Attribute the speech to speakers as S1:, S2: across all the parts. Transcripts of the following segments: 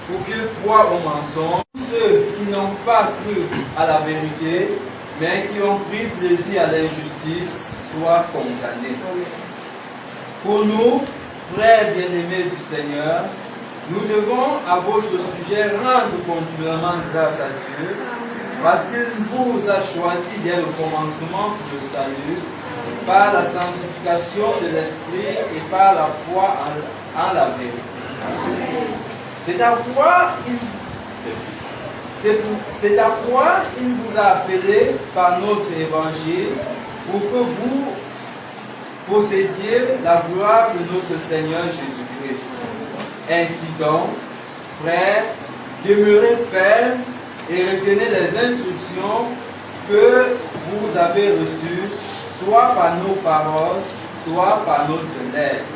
S1: pour qu'ils croient au mensonge. Ceux qui n'ont pas cru à la vérité, mais qui ont pris plaisir à l'injustice, soient condamnés. Pour nous, frères bien-aimés du Seigneur, nous devons à votre sujet rendre continuellement grâce à Dieu, parce qu'il vous a choisi dès le commencement pour le salut, par la sanctification de l'Esprit et par la foi en la vérité. C'est à quoi il vous a appelé par notre évangile pour que vous possédiez la gloire de notre Seigneur Jésus-Christ. Ainsi donc, frères, demeurez fermes et retenez les instructions que vous avez reçues, soit par nos paroles, soit par notre lettre.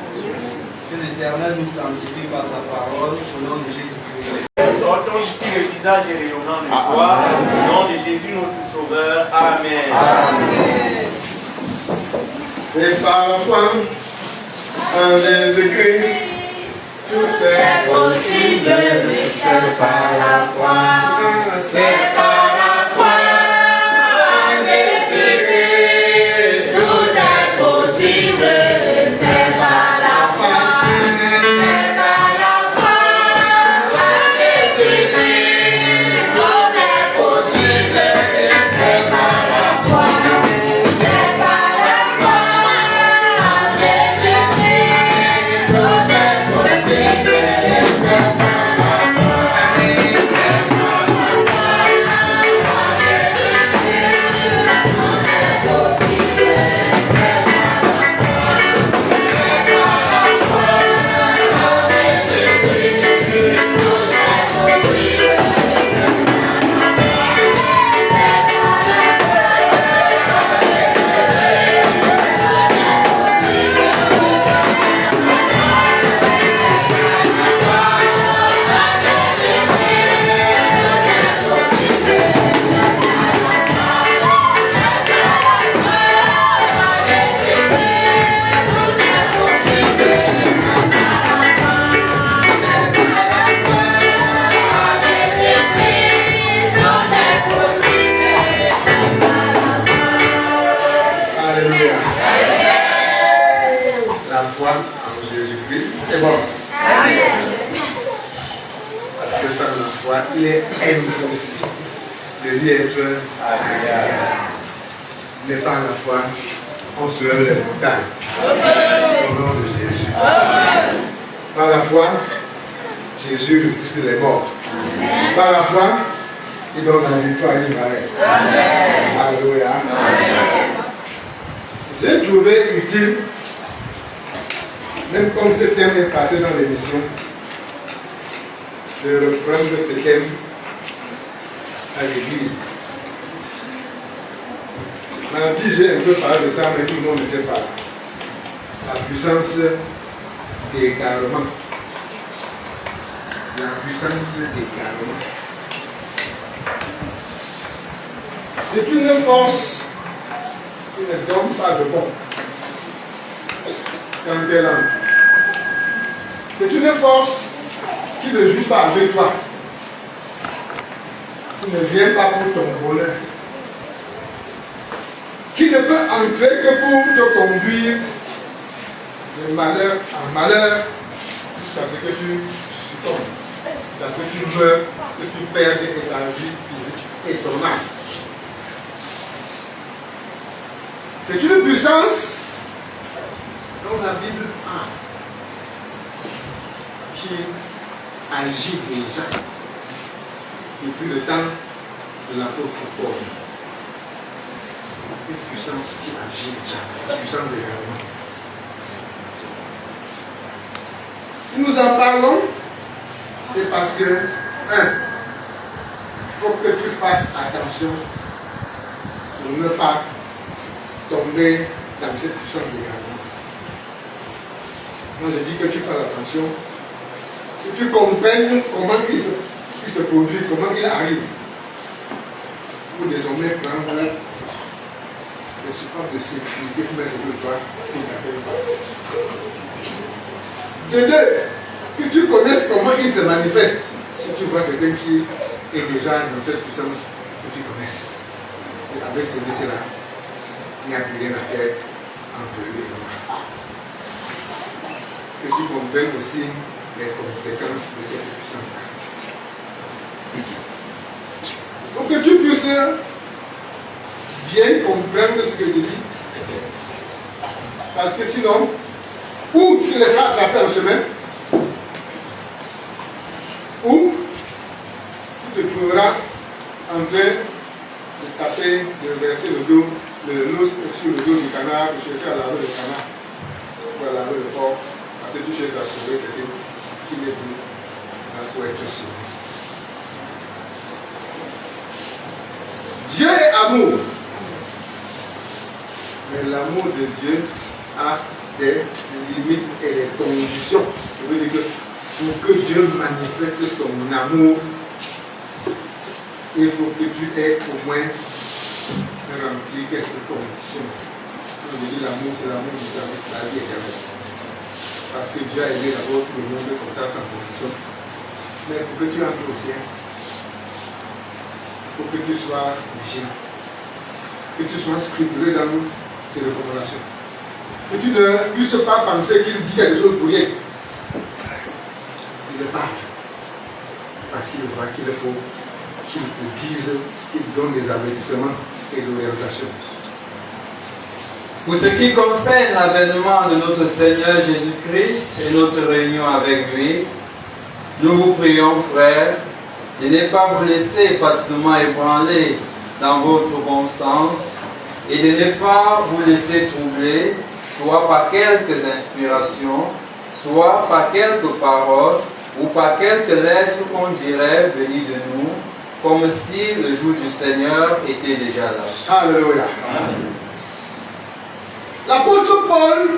S1: Que l'Éternel nous sanctifie par sa parole, au nom de Jésus-Christ.
S2: Sortons ici le visage et rayonnant de joie, au nom de Jésus notre Sauveur. Amen.
S1: Amen.
S3: C'est par la foi en Jésus-Christ, tout est possible, c'est par la foi. C'est par la foi en Jésus-Christ, tout est possible, c'est par la foi. C'est par la foi en Jésus-Christ, tout est possible, c'est par la foi. C'est par la foi en Jésus-Christ, tout est possible, c'est par la foi. Alléluia. La foi en Jésus-Christ est bon. Parce que sans la foi, il est impossible de lui être agréable. Mais par la foi, on se lève les montagnes. Au nom de Jésus. Par la foi, Jésus ressuscite les morts. Par la foi, il donne la victoire à Israël. Alléluia. J'ai trouvé utile, même comme ce thème est passé dans l'émission, de reprendre ce thème à l'église. Mardi, j'ai un peu parlé de ça, mais tout le monde n'était pas là. La puissance d'égarement. La puissance d'égarement. C'est une force qui ne donne pas de bon quand elle entre. C'est une force qui ne joue pas avec toi, qui ne vient pas pour ton bonheur, qui ne peut entrer que pour te conduire de malheur en malheur jusqu'à ce que tu succombes, jusqu'à ce que tu meurs, que tu perdes ta vie physique et ton âme. C'est une puissance dont la Bible a, qui agit déjà depuis le temps de l'apôtre Paul. Une puissance qui agit déjà, la puissance de l'égarement. Si nous en parlons, c'est parce que, il faut que tu fasses attention pour ne pas tomber dans cette puissance d'égarement. Moi, je dis que tu fasses attention, que tu comprennes comment il se produit, comment il arrive, pour désormais prendre les supports de sécurité pour mettre le doigt pour n'appelle pas. De deux, que tu connaisses comment il se manifeste. Si Si tu vois quelqu'un qui est déjà dans cette puissance que tu connaisses, et avec celui-ci-là, il n'y a plus rien à faire entre eux et moi. Que tu comprennes aussi les conséquences de cette puissance-là. Il faut que tu puisses bien comprendre ce que je dis. Parce que sinon, ou tu te laisseras attraper en chemin, ou tu te trouveras en train de taper, de verser l'eau sur le dos du canard, de chercher à laver le canard, ou à laver le porc, parce que tu cherches à sauver quelqu'un qui n'est plus à souhaiter sauvé. Dieu est amour. Mais l'amour de Dieu a des limites et des conditions. Je veux dire que pour que Dieu manifeste son amour, il faut que tu aies au moins rempli quelques conditions. Quand je dis l'amour, c'est l'amour du salut, la vie éternelle. Parce que Dieu a aimé d'abord tout le monde comme ça, sans condition. Mais pour que tu entres au ciel, il faut que tu sois vigilant, que tu sois scrupuleux dans ses recommandations. Que tu ne puisses pas penser qu'il dit quelque chose pour rien. Il le parle. Parce qu'il voit qu'il faut qu'il te dise, qu'il donne des avertissements et de l'orientation.
S1: Pour ce qui concerne l'avènement de notre Seigneur Jésus-Christ et notre réunion avec lui, nous vous prions, frères, de ne pas vous laisser facilement ébranler dans votre bon sens et de ne pas vous laisser troubler, soit par quelques inspirations, soit par quelques paroles ou par quelques lettres qu'on dirait venues de nous, comme si le jour du Seigneur était déjà là.
S3: Alléluia. L'apôtre Paul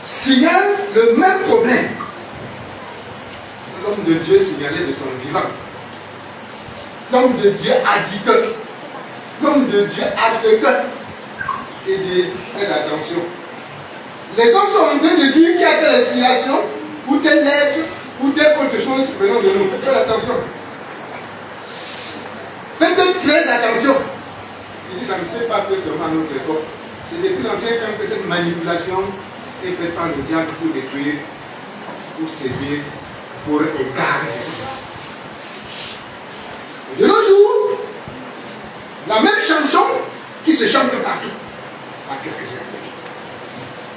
S3: signale le même problème que l'homme de Dieu signalait de son vivant. L'homme de Dieu a dit que, l'homme de Dieu a fait que. Il dit, faites attention. Les hommes sont en train de dire qu'il y a telle inspiration, ou telle lettre, ou telle autre chose venant de nous. Faites attention. Faites très attention. Il dit, ça ne s'est pas fait seulement à notre époque. C'est depuis l'ancien temps que cette manipulation est faite par le diable pour détruire, pour séduire, pour égarer. De nos jours, la même chanson qui se chante partout, à quelques années.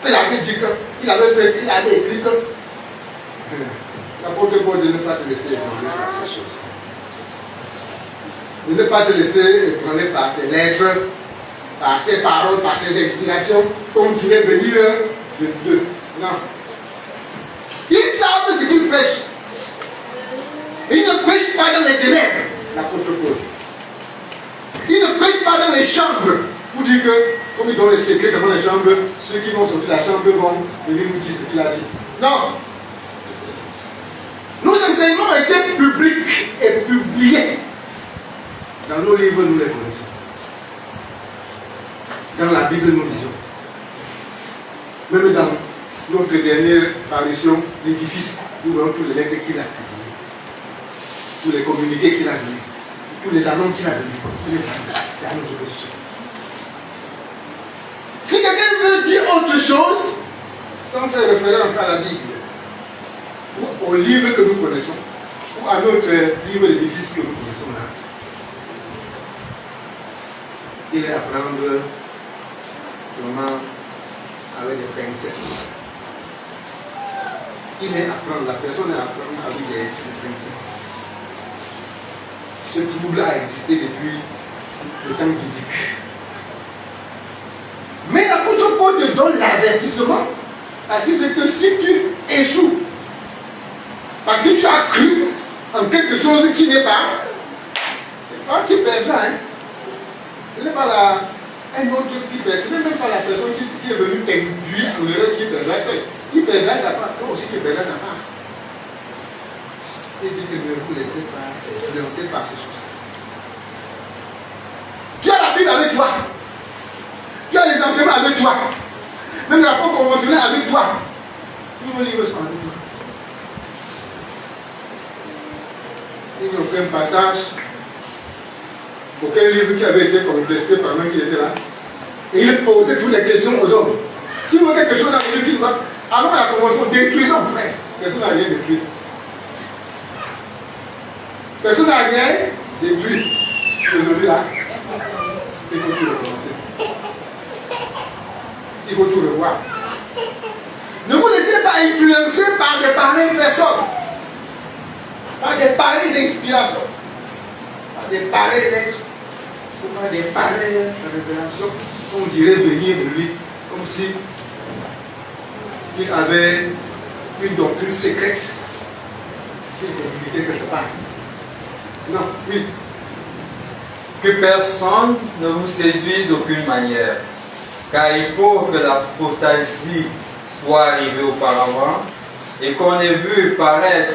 S3: Il avait dit qu'il avait fait, il avait écrit que l'apôtre Paul de ne pas te laisser ébranler par ces choses. De ne pas te laisser ébranler par ces lettres, par ces paroles, par ces inspirations, qu'on dirait venir de Dieu. Non. Ils savent ce qu'ils prêchent. Ils ne prêchent pas dans les ténèbres, l'apôtre Paul. Ils ne prêchent pas dans les chambres pour dire que, comme ils donnent les secrets dans les chambres, ceux qui vont sortir de la chambre vont venir nous dire ce qu'il a dit. Non. Nos enseignements étaient publics et publiés. Dans nos livres, nous les connaissons. Dans la Bible, nous lisons. Même dans notre dernière parution, l'édifice, nous voyons toutes les lettres qu'il a publiées, tous les communiqués qu'il a donnés, toutes les annonces qu'il a données. C'est à notre position. Si quelqu'un veut dire autre chose, sans faire référence à la Bible, ou au livre que nous connaissons, ou à notre livre d'édifice que nous connaissons là, il est à prendre vraiment avec des pincettes. Il est à prendre, la personne est à prendre avec des pincettes. Ce trouble a existé depuis le temps biblique. Mais l'apôtre Paul te donne l'avertissement. Parce que c'est que si tu échoues, parce que tu as cru en quelque chose qui n'est pas, c'est pas qui perdra. Hein. Ce n'est pas un autre qui perd, ce n'est même pas la personne qui est venue t'induire en erreur qui perdra. Qui perdra sa part, toi aussi qui perdra ta part. Il dit que ne vous laissez pas influencer par ces choses. Tu as la Bible avec toi. Tu as les enseignements avec toi. Même la propre conventionnelle avec toi. Tous nos livres sont avec toi. il n'y a aucun passage, aucun livre qui avait été contesté pendant qu'il était là. Et il posait toutes les questions aux hommes. Si vous avez quelque chose dans le livre qui va, avant la convention, détruisons, frère. Personne n'a rien détruit. Personne n'a rien détruit. Aujourd'hui là, il faut tout recommencer. Il faut tout revoir. Ne vous laissez pas influencer par des pareilles personnes, par des pareilles inspirations, par des pareilles lettres, ou par des pareilles révélations. On dirait venir de lui, comme si il avait une doctrine secrète qu'il communiquait quelque part. Non, oui.
S1: Que personne ne vous séduise d'aucune manière, car il faut que l'apostasie soit arrivée auparavant et qu'on ait vu paraître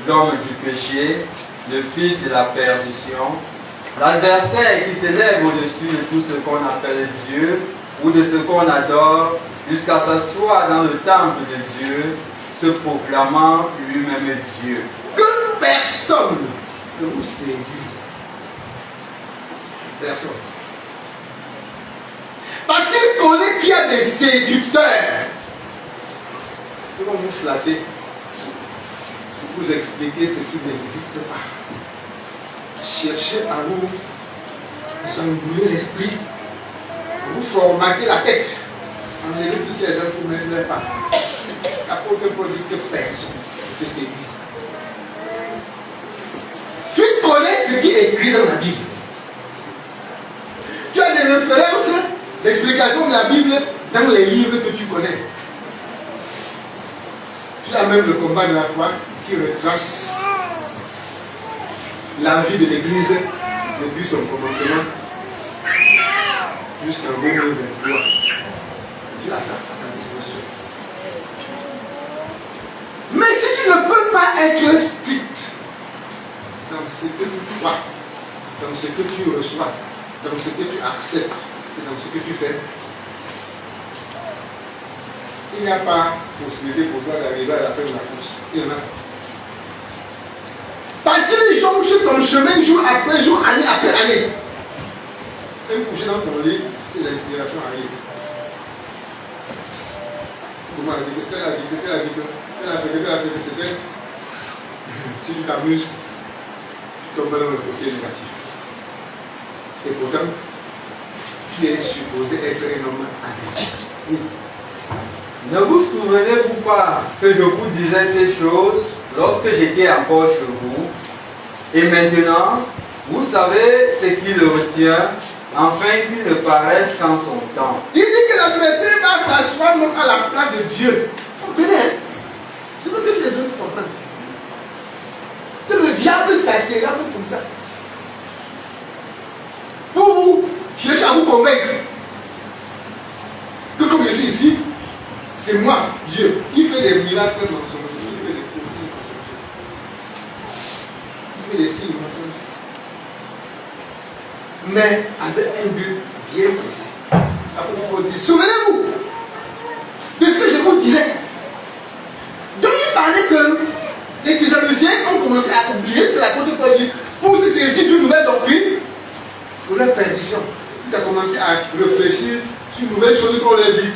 S1: l'homme du péché, le fils de la perdition, l'adversaire qui s'élève au-dessus de tout ce qu'on appelle Dieu ou de ce qu'on adore, jusqu'à s'asseoir dans le temple de Dieu, se proclamant lui-même Dieu.
S3: Que personne ne vous séduise. Personne. Parce qu'il connaît qu'il y a des séducteurs qui vont vous flatter, vous expliquer ce qui n'existe pas. Cherchez à vous embrouiller l'esprit, vous formater la tête, enlever tout ce qui est dans pour mettre les pas. L'apôtre Paul dit que personne ne te séduise. Tu connais ce qui est écrit dans la Bible. Tu as des références, d'explications de la Bible dans les livres que tu connais. Tu as même le combat de la foi qui retrace la vie de l'Église depuis son commencement jusqu'en 2023. Tu as ça à ta disposition. Mais si tu ne peux pas être strict dans ce que tu crois, dans ce que tu reçois, dans ce que tu acceptes et dans ce que tu fais, il n'y a pas possibilité pour toi d'arriver à la fin de la course. Il y en a. Parce qu'ils jonchent sur ton chemin jour après jour, année après année. Même couché dans ton lit, tes inspirations arrivent. Comment elle a dit, qu'est-ce qu'elle a dit, qu'elle a dit, qu'elle a fait, c'était. Si tu t'amuses, tu tombes dans le côté négatif. Et pourtant, tu es supposé être un homme adulte. Oui.
S1: Ne vous souvenez-vous pas que je vous disais ces choses lorsque j'étais encore chez vous? Et maintenant, vous savez ce qui le retient, afin qu'il ne paraisse qu'en son temps.
S3: Il dit que l'adversaire va s'asseoir à la place de Dieu. Comprenez, hein? Je veux que les autres comprennent. Que le diable s'assiera comme ça. Pour vous chercher à vous convaincre que comme je suis ici, c'est moi, Dieu, qui fait des miracles dans son monde, qui fait des prodiges dans son monde, qui fait des signes dans son monde. Mais avec un but bien précis. Souvenez-vous de ce que je vous disais. Donc il parlait que les Thessaloniciens ont commencé à oublier ce que l'apôtre Paul dit pour se saisir d'une nouvelle doctrine pour leur perdition. Il a commencé à réfléchir sur une nouvelle chose qu'on leur dit,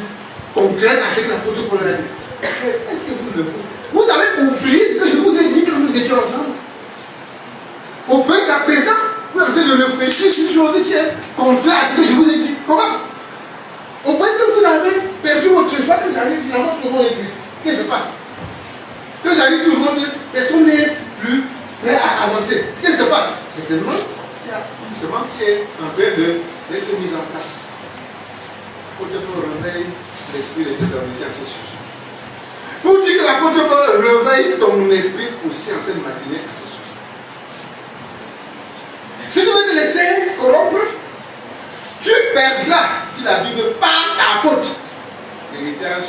S3: contraire à ce que l'apôtre Paul a dit. Est-ce que vous le faites? Vous avez oublié ce que je vous ai dit quand nous étions ensemble? Au point qu'à présent, vous êtes en train de réfléchir sur une chose qui est contraire à ce que je vous ai dit. Comment? Au point que vous avez perdu votre choix, que vous avez finalement tout le monde est triste. Qu'est-ce qui se passe? Que j'arrive tout le monde, personne n'est plus prêt à avancer. Ce qui se passe, c'est que non, il y a une semence qui est en train d'être mise en place. Pour que l'on réveille l'esprit des Thessaloniciens à ce sujet. Pour dire que l'apôtre Paul réveille ton esprit aussi en cette matinée à ce sujet. Si tu veux te laisser corrompre, tu perdras, dit la Bible, par ta faute. L'héritage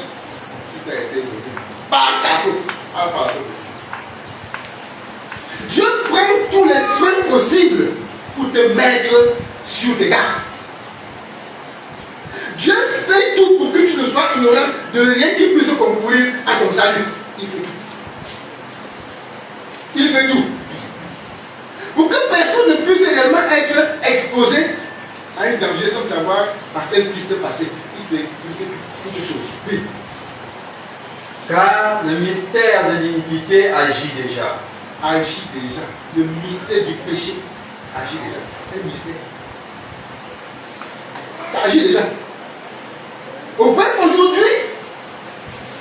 S3: qui t'a été donné. Par ta faute. Par ta faute. Dieu prend tous les soins possibles pour te mettre sur tes gardes. Dieu fait tout pour que tu ne sois ignorant de rien qui puisse concourir à ton salut. Il fait tout. Il fait tout. tellement être exposé à un danger sans savoir par quelle piste passer. Il te quelque chose. Oui.
S1: Car le mystère de l'iniquité agit déjà.
S3: Agit déjà. Le mystère du péché agit déjà. Un mystère. Ça agit déjà. Au point qu'aujourd'hui,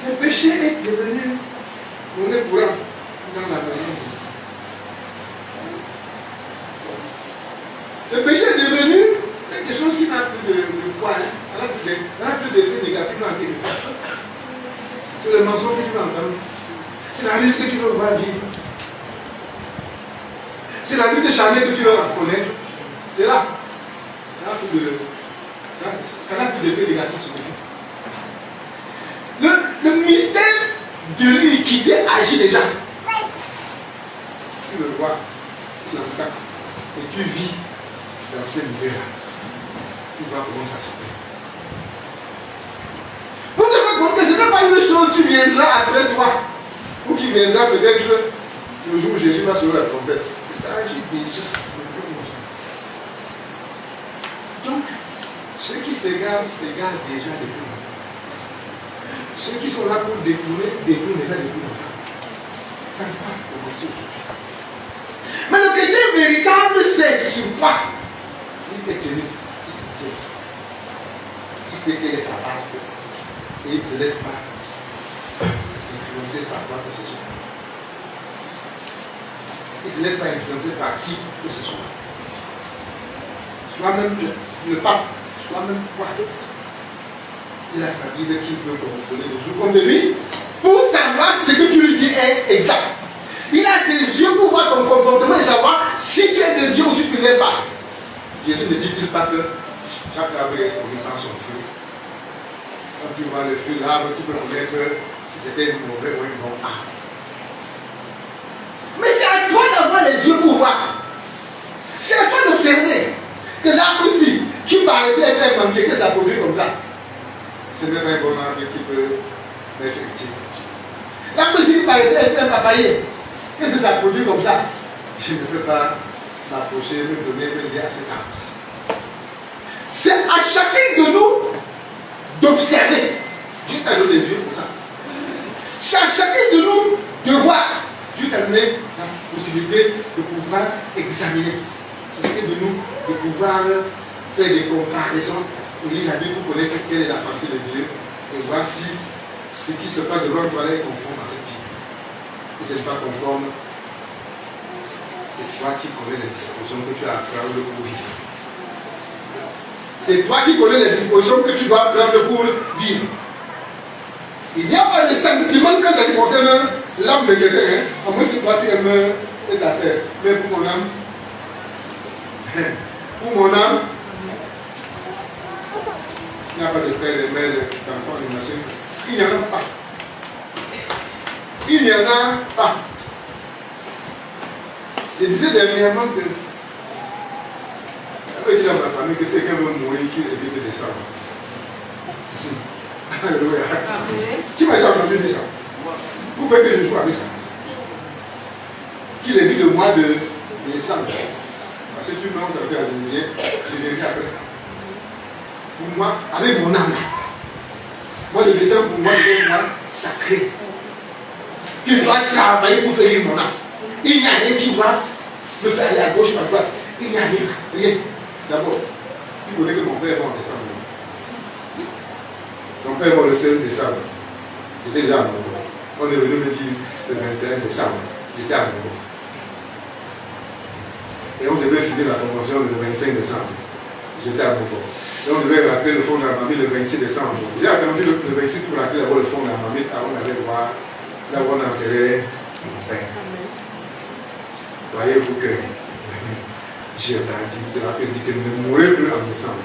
S3: le péché est devenu monnaie courante dans la maison. Le péché est devenu quelque chose qui n'a plus de poids, hein. On n'a plus d'effet négatif dans la vie. C'est le mensonge que tu vas entendre. C'est la risque que tu vas voir vivre. C'est la vie de charnel que tu vas connaître. C'est là. Ça n'a plus d'effet négatif sur toi. Le mystère de l'iniquité agit déjà. Tu le vois, tu l'entends, et tu vis dans ce milieu-là. Tu vois comment ça se fait. Pour te faire comprendre que ce n'est pas une chose qui viendra après toi, ou qui viendra peut-être le jour où Jésus va sauver la trompette. Ça agit déjà. Donc, ceux qui s'égarent déjà depuis longtemps. Ceux qui sont là pour détourner déjà depuis longtemps. Ça ne va pas commencer aujourd'hui. Mais le chrétien véritable, c'est sur quoi il est tenu, il se tient. Il sait quelle est sa base. Et il ne se laisse pas influencer par quoi que ce soit. Il ne se laisse pas influencer par qui que ce soit. Soit-même le pape, soit-même quoi. Il a sa Bible qui peut contrôler le jour comme de lui pour savoir si ce que tu lui dis est exact. Il a ses yeux pour voir ton comportement et savoir si tu es de Dieu ou si tu ne l'es pas. Jésus ne dit-il pas que chaque arbre est connu par son fruit. Quand tu vois le fruit de l'arbre, tu peux connaître si c'était une mauvaise ou une bonne arbre. Mais c'est à toi d'avoir les yeux pour voir. C'est à toi d'observer que l'arbre ici, qui paraissait être un manguier, que ça produit comme ça. Ce n'est pas un bon arbre qui peut être utile. L'arbre ici qui paraissait être un papayer, qu'est-ce que ça produit comme ça? Je ne peux pas m'approcher, me donner, me dire à cet arbre. C'est à chacun de nous d'observer. Dieu t'a donné des yeux pour ça. C'est à chacun de nous de voir. Dieu t'a donné la possibilité de pouvoir examiner. C'est à chacun de nous de pouvoir faire des comparaisons, lire la Bible pour connaître quelle est la pensée de Dieu et voir si ce qui se passe devant toi est conforme à cette vie. Si ce n'est pas conforme, c'est toi qui connais les dispositions que tu as à prendre pour vivre. C'est toi qui connais les dispositions que tu dois prendre pour vivre. Il n'y a pas de sentiment quand ça concerne l'âme de quelqu'un, à moins que toi tu aimes cette affaire. Mais pour mon âme, il n'y a pas de père, de mère, d'enfant, de machin. Il n'y en a pas. Il n'y en a pas. Je disais dernièrement que j'avais dit à ma famille que c'est quelqu'un veut mourir qui évite de descendre. Alléluia. Qui m'a déjà entendu dire ça? Vous pouvez que je joue avec ça. Qu'il évite le mois de décembre. Parce que tu m'as entendu à l'unité, je vérifie après. Pour moi, avec mon âme, moi le décembre pour moi c'est un mois sacré. Tu dois travailler pour faire mon âme. Il n'y a rien qui va me faire aller à gauche ou à droite. Il n'y a rien. Rien. D'abord, tu connais que mon père est mort en décembre. Mon père est mort le 16 décembre. J'étais déjà à Mogo. On est venu me dire le 21 décembre. J'étais à Mogo. Et on devait finir la convention le 25 décembre. J'étais à Mogo. Et on devait rappeler le fonds de la mamie le 26 décembre. J'ai attendu le 26 pour rappeler d'abord le fonds de la mamie car on allait voir là où on enterrait mon père. Voyez-vous que j'ai entendu, c'est la dit que ne mourrez plus en décembre.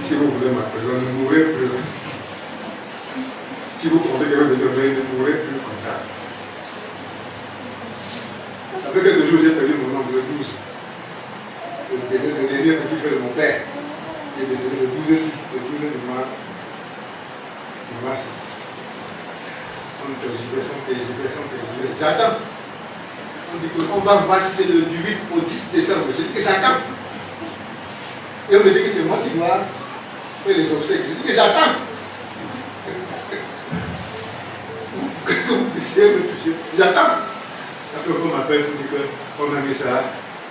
S3: Si vous voulez ma présence, ne mourrez plus. Si vous comptez que vous ne mourrez plus comme ça. Après quelques jours, j'ai perdu mon nom le 12. Le dernier petit frère de mon père. Il est décédé le 12 aussi, le 12 de mars. On j'attends. On dit qu'on va voir si c'est du 8 au 10 décembre. Je dis que j'attends. Et on me dit que c'est moi qui dois faire les obsèques. Je dis que j'attends. Que vous puissiez me toucher. J'attends. Après, on m'appelle pour dire qu'on a mis ça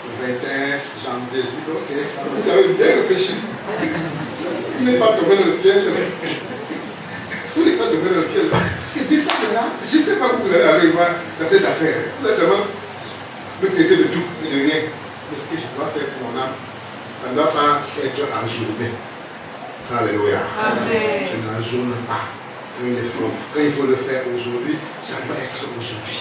S3: le 21 janvier. Je dis ok, vous avez bien réfléchi. Vous n'êtes pas tombé dans le piège. Vous n'êtes pas tombé dans le piège. Parce que dès ça, là, je ne sais pas où vous allez arriver dans cette affaire. Vous allez seulement me traiter de tout et de rien. Mais ce que je dois faire pour mon âme, ça ne doit pas être enjoué. Alléluia. Amen. Je n'enjourne pas. Quand il faut le faire aujourd'hui, ça doit être aujourd'hui.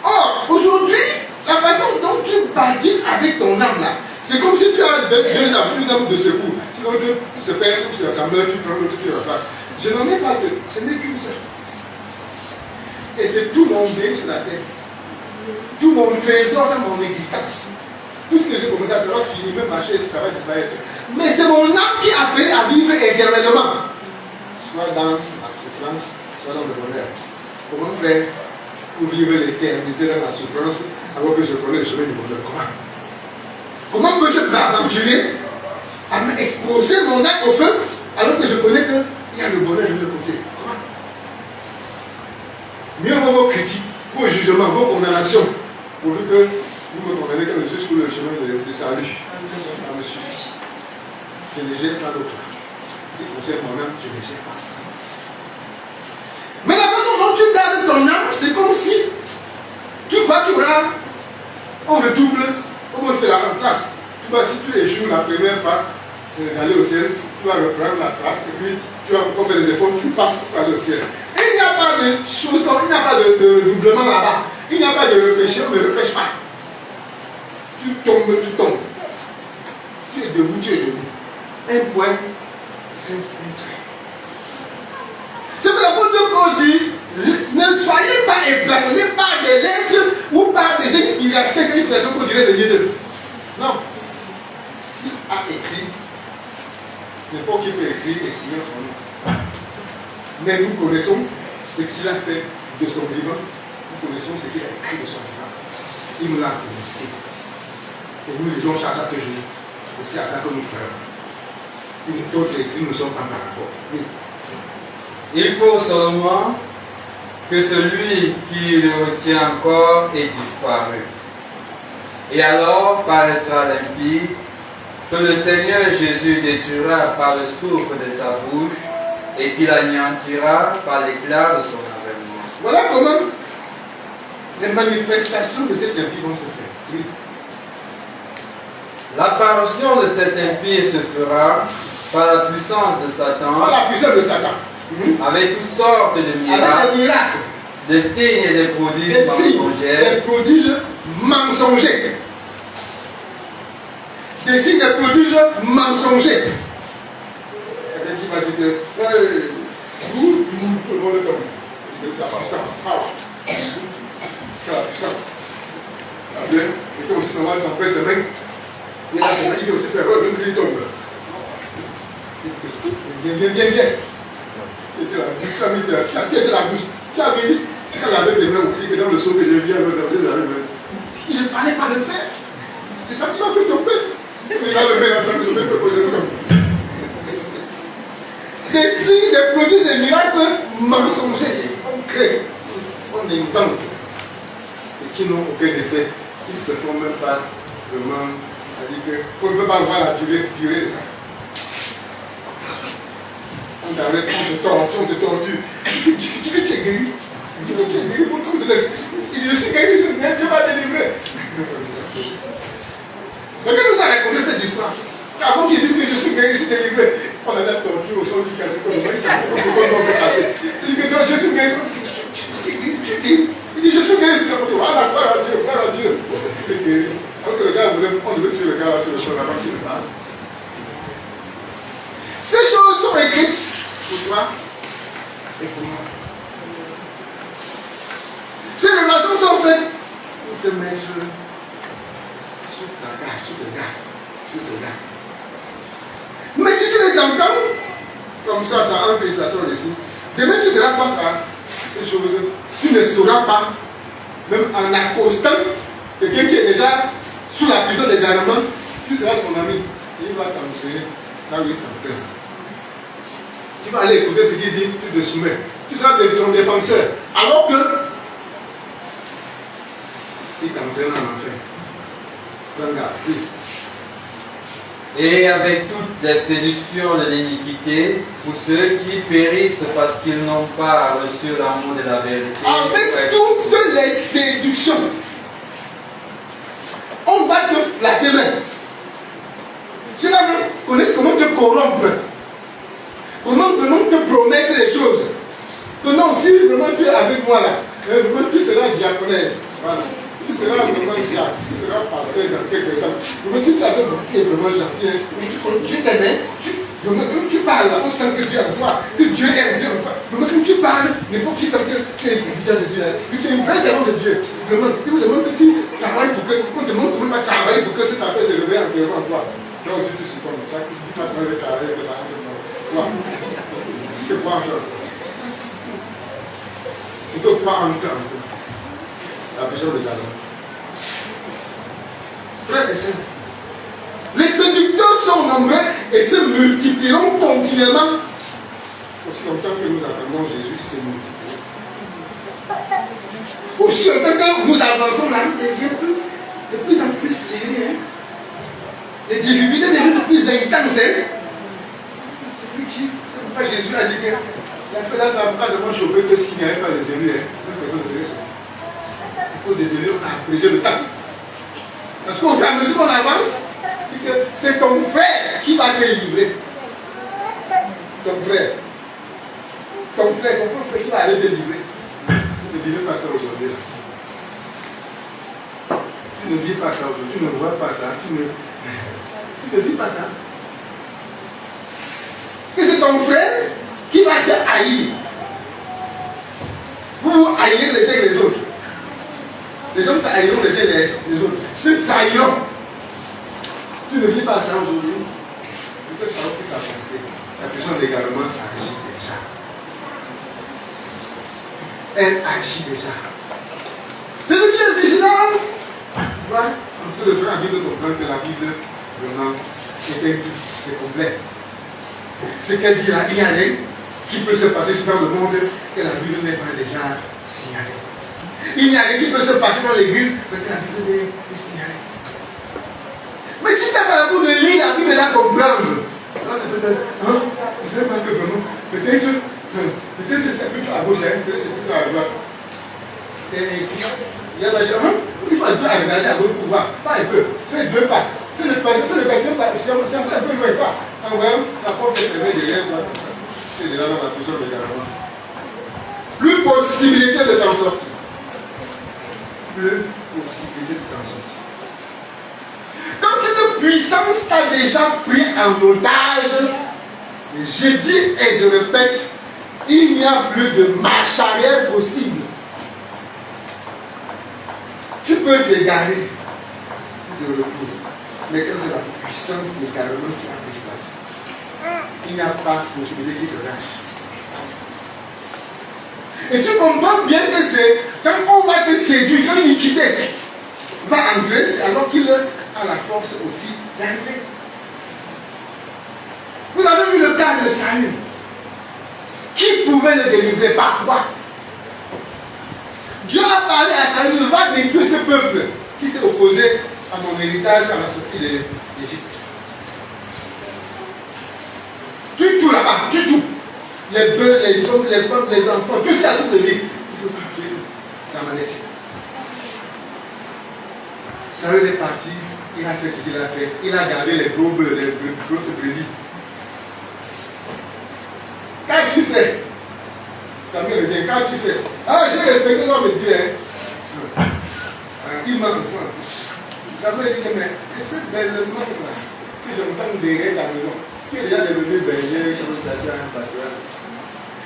S3: Or, aujourd'hui, la façon dont tu bâtis avec ton âme là, c'est comme si tu as deux âmes de secours. Si l'un d'eux se perd ou ça meurt, tu prends l'autre, tu repars. Je n'en ai pas deux, ce n'est qu'une seule. Et c'est tout mon bien sur la terre. Tout mon trésor dans mon existence. Tout ce que j'ai commencé à faire va finir, même marcher, ça va disparaître. Mais c'est mon âme qui est appelée à vivre éternellement. Soit dans la souffrance, soit dans le bonheur. Comment faire pour vivre l'éternité dans la souffrance alors que je connais le chemin du bonheur? Comment peux-je m'aventurer à m'exposer mon âme au feu alors que je connais qu'il y a le bonheur de l'autre côté? Comment? Mieux vaut vos critiques, vos jugements, vos condamnations, pourvu que vous me condamnez comme je suis sur le chemin de salut. Ça me suffit. Je ne jette pas d'autre. Si concerne mon âme, je ne jette pas ça. Mais la façon dont tu gardes ton âme, c'est comme si tu auras, on redouble, comme on fait la place. Tu vois, si tu échoues la première fois d'aller au ciel, tu vas reprendre la place et puis tu vas encore faire des efforts, tu passes pour aller au ciel. Et il n'y a pas de choses, il n'y a pas de doublement là-bas. Il n'y a pas de repêcher, on ne repêche pas. Tu tombes. Tu es debout. Un point, un trait. C'est pour l'apôtre Paul dit, ne soyez pas ébranlés par des lettres ou par des explications qu'on dirait de Dieu. Non. S'il a écrit, n'importe qui peut écrire et signer son nom. Mais nous connaissons ce qu'il a fait de son vivant. Nous connaissons ce qu'il a écrit de son vivant. Il nous l'a communiqué. Et nous lisons chaque jour. Et c'est à ça que nous croyons. D'autres écrits ne sont pas par rapport. Oui.
S1: Il faut seulement que celui qui le retient encore ait disparu. Et alors paraîtra l'impie que le Seigneur Jésus détruira par le souffle de sa bouche et qu'il anéantira par l'éclat de son avènement.
S3: Voilà comment les manifestations de cet impie vont se faire. Oui.
S1: L'apparition de cet impie se fera par la puissance de Satan.
S3: Par la puissance de Satan.
S1: Avec toutes sortes de miracles, de signes et de prodiges mensongers.
S3: Des prodiges mensongers. Des signes et prodiges mensongers. Quelqu'un qui va dire que tout le monde est comme la puissance. La puissance. Bien, et comme si ça va dans presse même, il a aussi fait il tombe. Bien. C'était la bouche. Tu as vu, quand il avait des mains oubliées dans le saut que j'ai vu, il ne fallait pas le faire. C'est ça qui m'a fait tomber. Il a le main en train de tomber, c'est si des produits et miracles mensongers. On crée, on invente, et qui n'ont aucun effet, qui ne se font même pas vraiment. C'est-à-dire qu'on ne peut pas voir la durée de ça. On t'arrête, on te tordue. Tu dis que tu es guéri. Tu dis que tu es guéri, pourquoi on te laisse? Il dit, je suis guéri, Dieu m'a délivré. Mais quand nous a raconté cette histoire, avant qu'il dise que je suis guéri, je suis délivré, on a la torture au sol du cassé, comme il s'est cassé. Il dit que je suis guéri. Il dit, je suis guéri sur le côté. Ah, gloire à Dieu. Il est guéri. Alors que le gars, on devait tuer le gars sur le sol avant qu'il ne parle. Ces choses sont écrites pour toi et pour moi. Ces relations sont faites pour te mettre sous ta garde, sous tes gardes. Mais si tu les entends, comme ça entre et ça sort ici, demain tu seras face à ces choses. Tu ne sauras pas, même en accostant quelqu'un qui est déjà sous la prison des garnements, tu seras son ami. Et il va t'entraîner là où il t'entraîne. Tu vas aller écouter ce qu'il dit, tu te soumets. Tu seras ton défenseur. Alors que il t'entraîne en enfer. Prends garde.
S1: Et avec toutes les séductions de l'iniquité, pour ceux qui périssent parce qu'ils n'ont pas reçu l'amour de la vérité.
S3: Avec toutes les séductions, on va te flatter même. Cela connaissent comment te corrompre. Comment te promettre les choses. Que non, si vraiment tu es avec moi là, vraiment tu seras diaconesse. Voilà. Tu seras vraiment diacre, tu seras pasteur dans quelques temps. Mais si tu es avec moi, tu es vraiment gentil. Tu t'aimes, tu parles, on sent que Dieu est en toi, que Dieu aime Dieu en toi. Vraiment, quand tu parles, n'importe qui sent que tu es un serviteur de Dieu, que tu es une vraie servante de Dieu. Vraiment, il vous demande que tu travailles pour que, on te demande comment tu vas travailler pour que cette affaire se réveille entièrement en toi. Donc, si tu supportes ça, tu vas travailler de la hand de toi. Tu te crois encore. Tu te crois encore. La personne de Jalon. Frères et sœurs, les séducteurs sont nombreux et se multiplieront continuellement. Aussi longtemps que nous attendons Jésus, il se multiplie. Aussi longtemps que nous avançons, la route devient de plus en plus serrée. Les difficultés deviennent de plus intenses. C'est lui qui, c'est pourquoi Jésus a dit que la fait là, ça ne va pas vraiment chauffer que s'il n'y avait pas les élus. Il faut des élus, on a apprécié le temps. Parce qu'au fur et à mesure qu'on avance, c'est ton frère qui va te livrer. Ton frère, ton propre frère qui va aller te livrer. Tu ne dis pas ça aujourd'hui. Tu ne dis pas ça aujourd'hui, tu ne vois pas ça, tu ne dis pas ça. Que c'est ton frère qui va te haïr. Vous haïrez les uns les autres. Les hommes s'haïront les uns les autres. Ceux s'haïront. Tu ne vis pas ça aujourd'hui. C'est cette parole qui s'affronte. La personne également agit déjà. Elle agit déjà. C'est le Dieu vigilant. Voilà. On se le fera à Bible comprendre que la Bible, vraiment, c'est complet. Ce qu'elle dit là, il n'y a rien qui peut se passer dans le monde que la Bible n'est pas déjà signalée. Il n'y a rien qui peut se passer dans l'église que la Bible n'est signalée. Mais si tu n'as pas la boule de lire la Bible et la comprendre, là c'est peut-être, je ne sais pas que vraiment, peut-être c'est plutôt à gauche, peut-être c'est plutôt à droite. Et ici, il y a la dire, il faut un peu regarder à gauche pour voir, pas un peu, fais 2 pas, fais le pas, deux pas, c'est un peu loin pas. En voyant, la porte est fermée derrière toi, c'est déjà dans la position de garement. Plus possibilité de t'en sortir. Plus possibilité de t'en sortir. Comme cette puissance t'a déjà pris en otage, je dis et je répète, il n'y a plus de marche arrière possible. Tu peux t'égarer de retour, mais quand c'est la puissance de l'égarement qui a pris place, il n'y a pas de possibilité qui te lâche. Et tu comprends bien que c'est quand on va te séduire, quand l'iniquité va entrer, c'est alors qu'il a la force aussi d'arriver. Vous avez vu le cas de Saül. Qui pouvait le délivrer? Par quoi? Dieu a parlé à Saül, va détruire ce peuple qui s'est opposé à mon héritage à la sortie d'Égypte. Tu tout là-bas, tu tout. Les bœufs, les hommes, les femmes, les enfants, tout ce qui a tout de vie. Il faut tout tuer dans ma laisse. Saül est parti, il a fait ce qu'il a fait. Il a gardé les gros bœufs, les grosses brebis. Quand tu fais, Samuel revient, quand tu fais, j'ai respecté l'homme de Dieu. Il m'a compris. Samuel dit, mais cette belle-sement que j'entends derrière la maison, qui est déjà devenu berger, comme ça, tu as un pâturage.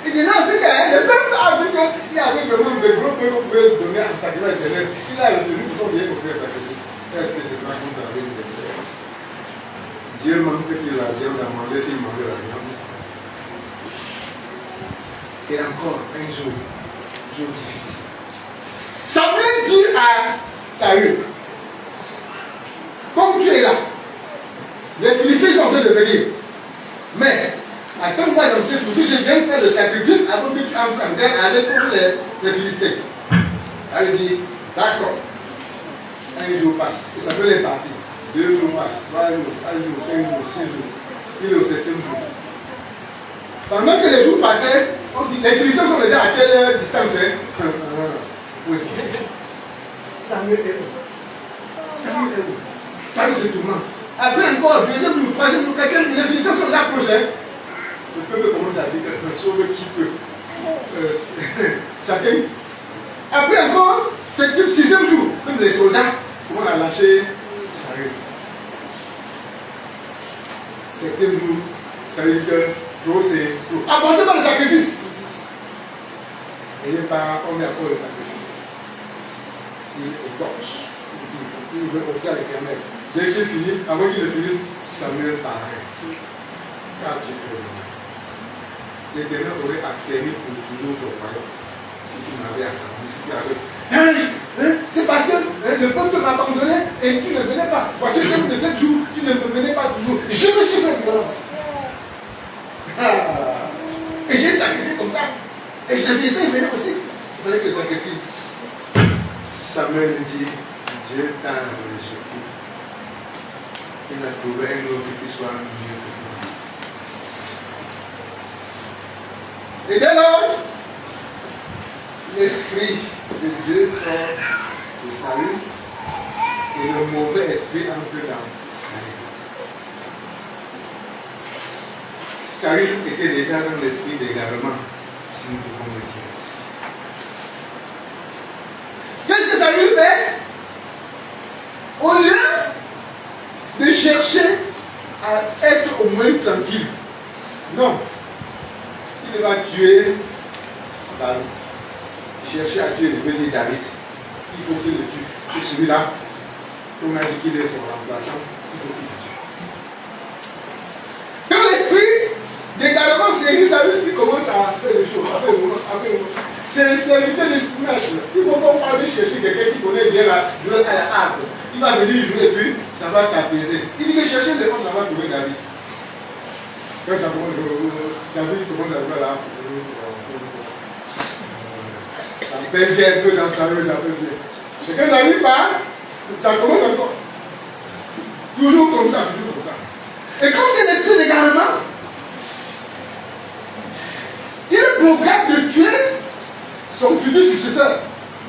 S3: Il dit, non, c'est qu'il y avait vraiment de gros bœufs qu'on pouvait donner en sacrifice éternel. Il a retenu pour bien pour faire sacrifice. Est-ce que c'est ça qu'on t'a dit? Dieu manque que la viande à manger s'il mange la viande. Et encore un jour difficile. Samuel dit à Saül, comme tu es là, Les Philistins sont en train de venir. Mais, attends-moi dans ce jour, je viens faire le sacrifice avant que tu entres en guerre avec contre les Philistins. Ça veut dire, d'accord. Un jour passe, et ça peut les partir. 2 jours passent, 3 jours, 4 jours, 5 jours, 6 jours. Il est au 7e jour. Pendant que les jours passaient, on dit, les Philistins sont déjà à quelle distance, hein? Oui, Samuel est où? Samuel est où? Samuel se tourne. Après encore, 2e jour, 3e jour, les Philistins sont là proches. Le peuple commence à dire que sauve qui peut. Chacun. Après encore, 7e, 6e jour, même les soldats commencent à lâcher Samuel. 7e jour, ça veut dire que trop c'est trop. Apportez-moi le sacrifice. Et il n'est pas, on met encore le sacrifice. Il écorche. Il veut offrir à l'Éternel. Dès qu'il finit, avant qu'il le finisse, Samuel paraît. Car Dieu fait le l'Éternel aurait affermi pour toujours ton royaume. Si tu m'avais attendu, si tu avais. C'est parce que le peuple m'a abandonné et tu ne venais pas. Voici le temps de 7 jours, tu ne me venais pas toujours. Je me suis fait violence. Et j'ai sacrifié comme ça. Et je disais, il venait aussi. Il fallait que je sacrifie. Samuel dit, Dieu t'a rejeté. Il a trouvé un autre qui soit mieux que moi. Et dès lors, l'esprit de Dieu sort de Saül et le mauvais esprit entre dans Saül. Saül était déjà dans l'esprit d'égarement, si nous pouvons le dire ici. Qu'est-ce que Saül fait? Au lieu de chercher à être au moins tranquille, non, il va tuer David. Chercher à tuer le petit David. Il faut qu'il le tue. C'est celui-là, on a dit qu'il est son remplaçant, il faut qu'il le tue. Dans l'esprit d'égarement, c'est Saül qui commence à faire les choses. C'est l'éviter l'esprit. Il faut qu'on passe chercher quelqu'un qui connaît bien la harpe. Il va venir jouer et puis ça va t'apaiser. Il dit que chercher les gens, ça va trouver David. Quand ça commence, David commence à jouer la harpe. Ça peut bien un peu dans sa rue, ça peut bien. Et quand David part, ça commence encore. Toujours comme ça, toujours comme ça. Et comme c'est l'esprit d'égarement, il est programme de tuer son futur successeur.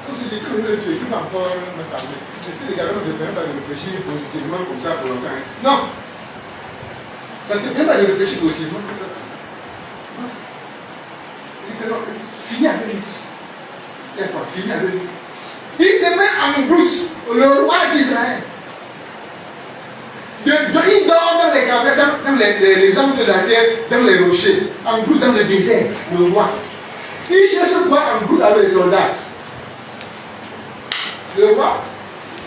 S3: Quand c'est dit qu'il veut le tuer, il va encore me parler. L'esprit d'égarement ne te permet pas de réfléchir positivement comme ça pour longtemps. Non. Ça ne te permet pas de réfléchir positivement comme ça. Non. Il dit que non, finis avec lui. Fini avec lui. Il se met en brousse, le roi d'Israël. Il dort dans les cavernes, dans les angles de la terre, dans les rochers, en brousse dans le désert, le roi. Il cherche quoi en brousse avec les soldats. Le roi,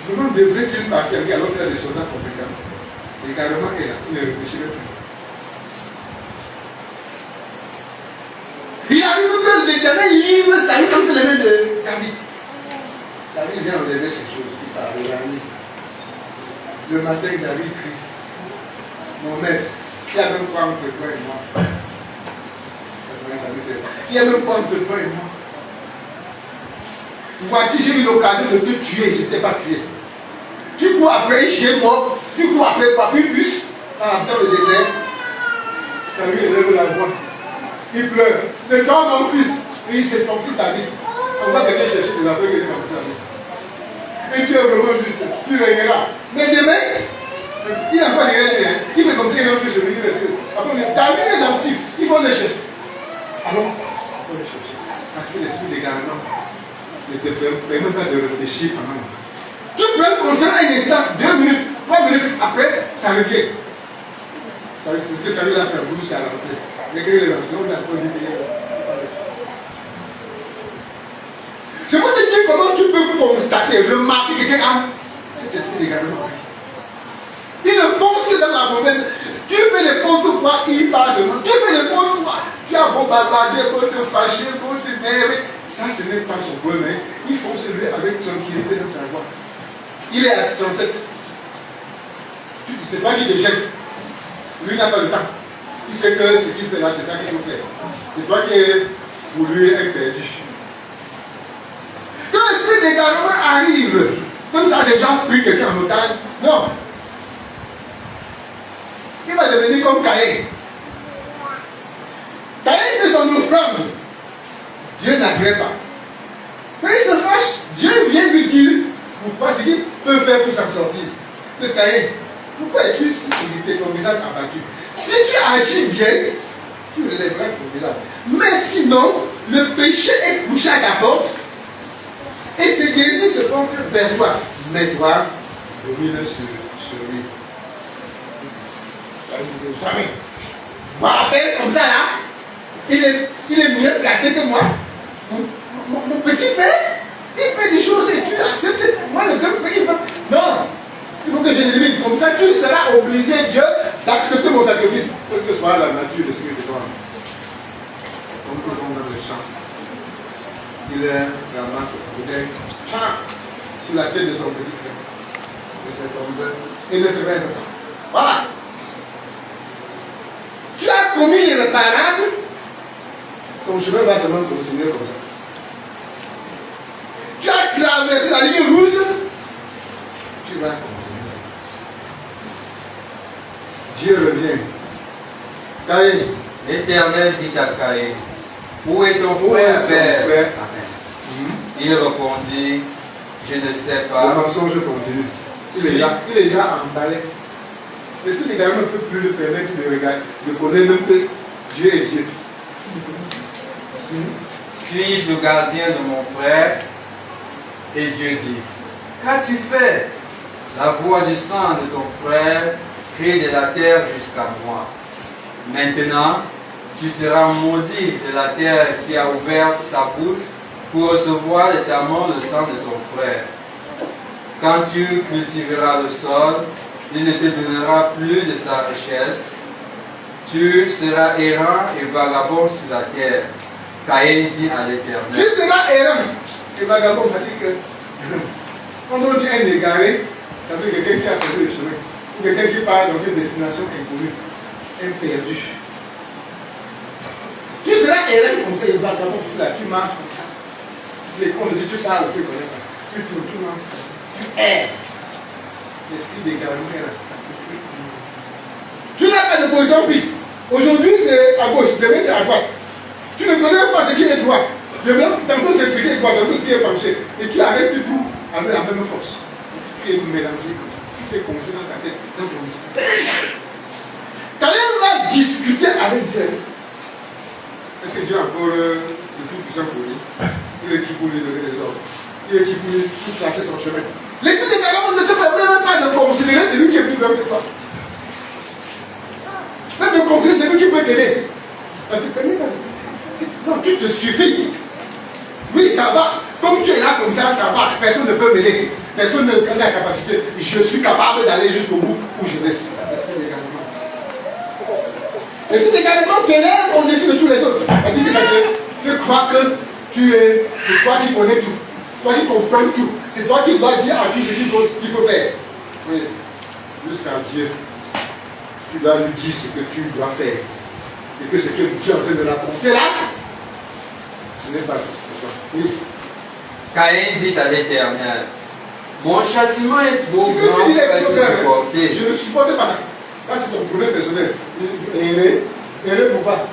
S3: comment devrait-il partir alors qu'il y a des soldats compétents? Et carrément, il est là, il ne réfléchirait plus. Il arrive que l'Éternel livre Saül entre les mains de David. David vient enlever ces choses, il parle de la nuit. Le matin, David crie, mon maître, il y a même quoi entre toi et moi? Il y a même quoi entre toi et moi? Voici, j'ai eu l'occasion de te tuer, je ne t'ai pas tué. Tu cours après, chez moi, tu cours après Papyrus, dans le désert. Saül élève la voix. Il pleure. C'est toi mon fils. Oui, c'est ton fils David. On va venir chercher des affaires que tu as. Et tu es vraiment juste. Tu régneras. Mais demain, il n'a pas de règles. Il fait comme ça, il va plus chemin. Après, David est dansif. Il faut le chercher. Ah non, il faut le chercher. Parce que l'esprit d'égarement ne te permet pas de réfléchir quand même. Tu prends comme ça un instant, 2 minutes, 3 minutes, après, ça revient. C'est ce que ça lui a fait jusqu'à la rentrée. Je peux te dire comment tu peux constater, remarquer que quelqu'un a cet esprit d'égarement. Il ne fonce que dans la mauvaise. Tu fais les comptes quoi, il passe. Tu fais les comptes quoi, tu as beau bavarder, beau te fâcher, beau te nerver. Ça, ce n'est pas son problème. Il fonce lui avec tranquillité dans sa voix. Il est à 37. Tu ne sais pas qu'il te jette. Lui n'a pas le temps. Il sait que ce qu'il fait là, c'est ça qu'il faut faire. C'est toi qui es pour lui être perdu. Quand l'esprit d'égarement arrive, comme ça, les gens prient quelqu'un en otage, non. Il va devenir comme Caïn. Caïn fait son offrande. Dieu n'agrée pas. Quand il se fâche, Dieu vient lui dire pourquoi ce qu'il peut faire pour s'en sortir. Le Caïn, pourquoi es-tu si irrité, ton visage abattu? Si tu agis bien, tu relèveras ton visage. Mais sinon, le péché est couché à ta porte et ses désirs se portent vers toi. Mais toi, domine sur lui. Ça vous jamais. Moi, à peine comme ça là, il est mieux placé que moi. Mon petit frère, il fait des choses et tu acceptes. Moi, le grand frère, il peut. Non! Il faut que je l'élimine. Comme ça, tu seras obligé, Dieu, d'accepter mon sacrifice. Quelle que soit la nature de ce que tu dois. Comme nous sommes dans le champ. Il ramasse le bouteille sur la tête de son petit frère. Il ne se réveille pas. Voilà. Tu as commis l'irréparable. Ton chemin va seulement continuer comme ça. Tu as traversé la ligne rouge. Tu vas continuer. Dieu revient. Caïn.
S1: L'Éternel dit à Caïn, où est ton frère, Père? Il répondit, je ne sais pas.
S3: Le mensonge continue. Il est déjà emballé. Est-ce que les gars ne peuvent plus le permettre de regarder, de connaître même que Dieu est Dieu?
S1: Suis-je le gardien de mon frère? Et Dieu dit, qu'as-tu fait? La voix du sang de ton frère crie de la terre jusqu'à moi. Maintenant, tu seras maudit de la terre qui a ouvert sa bouche pour recevoir l'éternellement le sang de ton frère. Quand tu cultiveras le sol, il ne te donnera plus de sa richesse. Tu seras errant et vagabond sur la terre. Caïn dit à l'Éternel.
S3: Tu seras errant et vagabond, ça dit que quand on dit un égaré, ça veut dire quelqu'un qui a perdu le chemin, ou quelqu'un qui part dans une destination inconnue, un perdu. Tu seras errant comme ça et vagabond, tu marches comme ça. C'est qu'on dit tu parles, tu connais pas. Tu tournes, tu marches, tu erres. L'esprit d'égarement est là. Tu n'as pas de position fixe. Aujourd'hui c'est à gauche, demain c'est à droite. Tu ne connais pas ce qui est droit. Demain, tantôt c'est ce qui est droit, tantôt ce qui est penché. Et tu arrêtes tout avec la même force. Tu es mélangé comme ça. Tu t'es confus dans ta tête, dans ton esprit. Quand elle va discuter avec Dieu, est-ce que Dieu a encore le tout puissant pour lui? Il est qui pour lui lever les ordres? Il est qui pour lui tracer son chemin? L'esprit de Dieu ne te permet même pas de considérer celui qui est plus grand que toi. Même de considérer celui qui peut t'aider. Ça te permet pas. Non, tu te suffis. Oui, ça va. Comme tu es là comme ça va. Personne ne peut m'aider. Personne n'a la capacité. Je suis capable d'aller jusqu'au bout où je vais. L'esprit d'égarement t'élève au-dessus de tous les autres. Elle dit que ça te fait croire que c'est toi qui connais tout. C'est toi qui comprends tout. C'est toi qui dois dire à qui ce qu'il faut faire. Oui. Jusqu'à Dieu. Tu dois lui dire ce que tu dois faire. Et que ce que Dieu est en train de l'apporter là, ce n'est pas tout. Oui.
S1: Caïn dit à l'Éternel, mon châtiment est trop
S3: Ce que
S1: grand
S3: tu dis est
S1: pour
S3: trop
S1: être supporté.
S3: Je ne supporte pas ça. Ça, c'est ton problème personnel. Et pourquoi?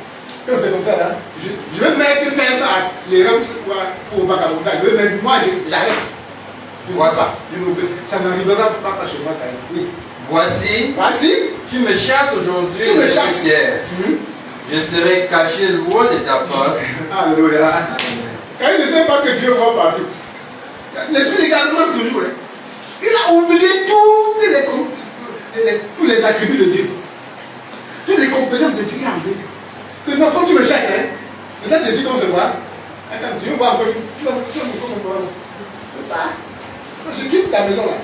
S3: Quand c'est comme ça, là, je vais mettre même les rangs pour vagabondage. Je vais mettre, moi, j'arrête. Ça n'arrivera pas chez moi, Caïn. Oui.
S1: Voici, tu me chasses aujourd'hui
S3: Tu me
S1: de
S3: chasses.
S1: pierre. Je serai caché loin de ta face.
S3: Alléluia. Caïn ne sait pas que Dieu va partout. L'esprit d'égarement toujours. Il a oublié tous les attributs de Dieu. Toutes les compétences de Dieu. Il a oublié. Que non, quand tu me chasses, c'est ça, c'est ici qu'on se voit. Attends, Dieu va encore. Tu vas me voir. Je pars. Je quitte ta maison là.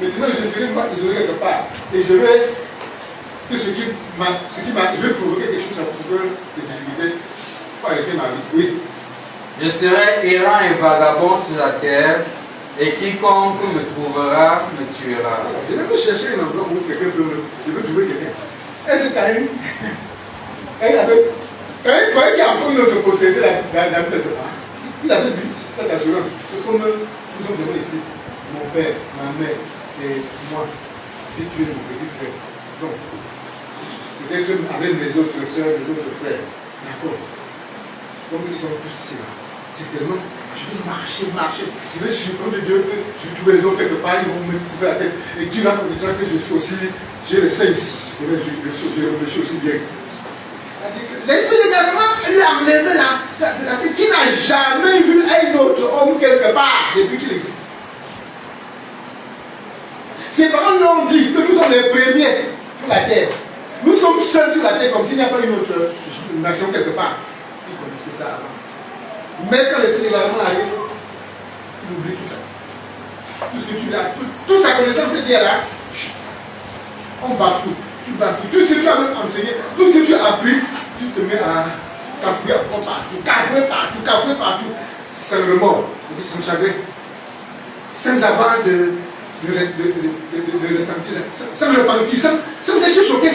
S3: Maintenant, je serai pas isolé quelque part. Et je vais. Que je vais provoquer quelque chose, ça va trouver des difficultés pour arrêter ma vie. Oui.
S1: Je serai errant et vagabond sur la terre, et quiconque me trouvera me tuera.
S3: Je vais me chercher un endroit où quelqu'un peut me. Je veux trouver quelqu'un. Est-ce que Caïn, elle avait. Caïn croyait qu'il y a encore une autre postérité dans quelque part. Il avait vu cette assurance. C'est comme nous sommes devant ici, mon père, ma mère et moi. J'ai tué mon petit frère. Donc, peut-être avec mes autres soeurs, mes autres frères. D'accord. Comme ils sont tous ici là. C'est tellement. Je vais marcher. Je vais surprendre Dieu que je vais trouver les autres quelque part, ils vont me trouver la tête. Et qui va connaître que je suis aussi, j'ai le sein ici. Je réfléchis aussi bien. L'esprit d'égarement lui a enlevé la tête. Qui n'a jamais vu un autre homme quelque part depuis qu'il existe. Ses parents lui ont dit que nous sommes les premiers sur la terre. Nous sommes seuls sur la terre comme s'il n'y a pas une autre nation quelque part. Ils connaissaient ça avant. Mais quand l'esprit d'égarement arrive, il oublie tout ça. Tout ce que tu as, toute sa connaissance que tu as là, on bafoue. Tu bafoues. Tout ce que tu as même enseigné, tout ce que tu as appris, tu te mets à cafouiller partout, sans remords, sans chagrin, sans avoir de ressentir, sans repentir, sans être choqué.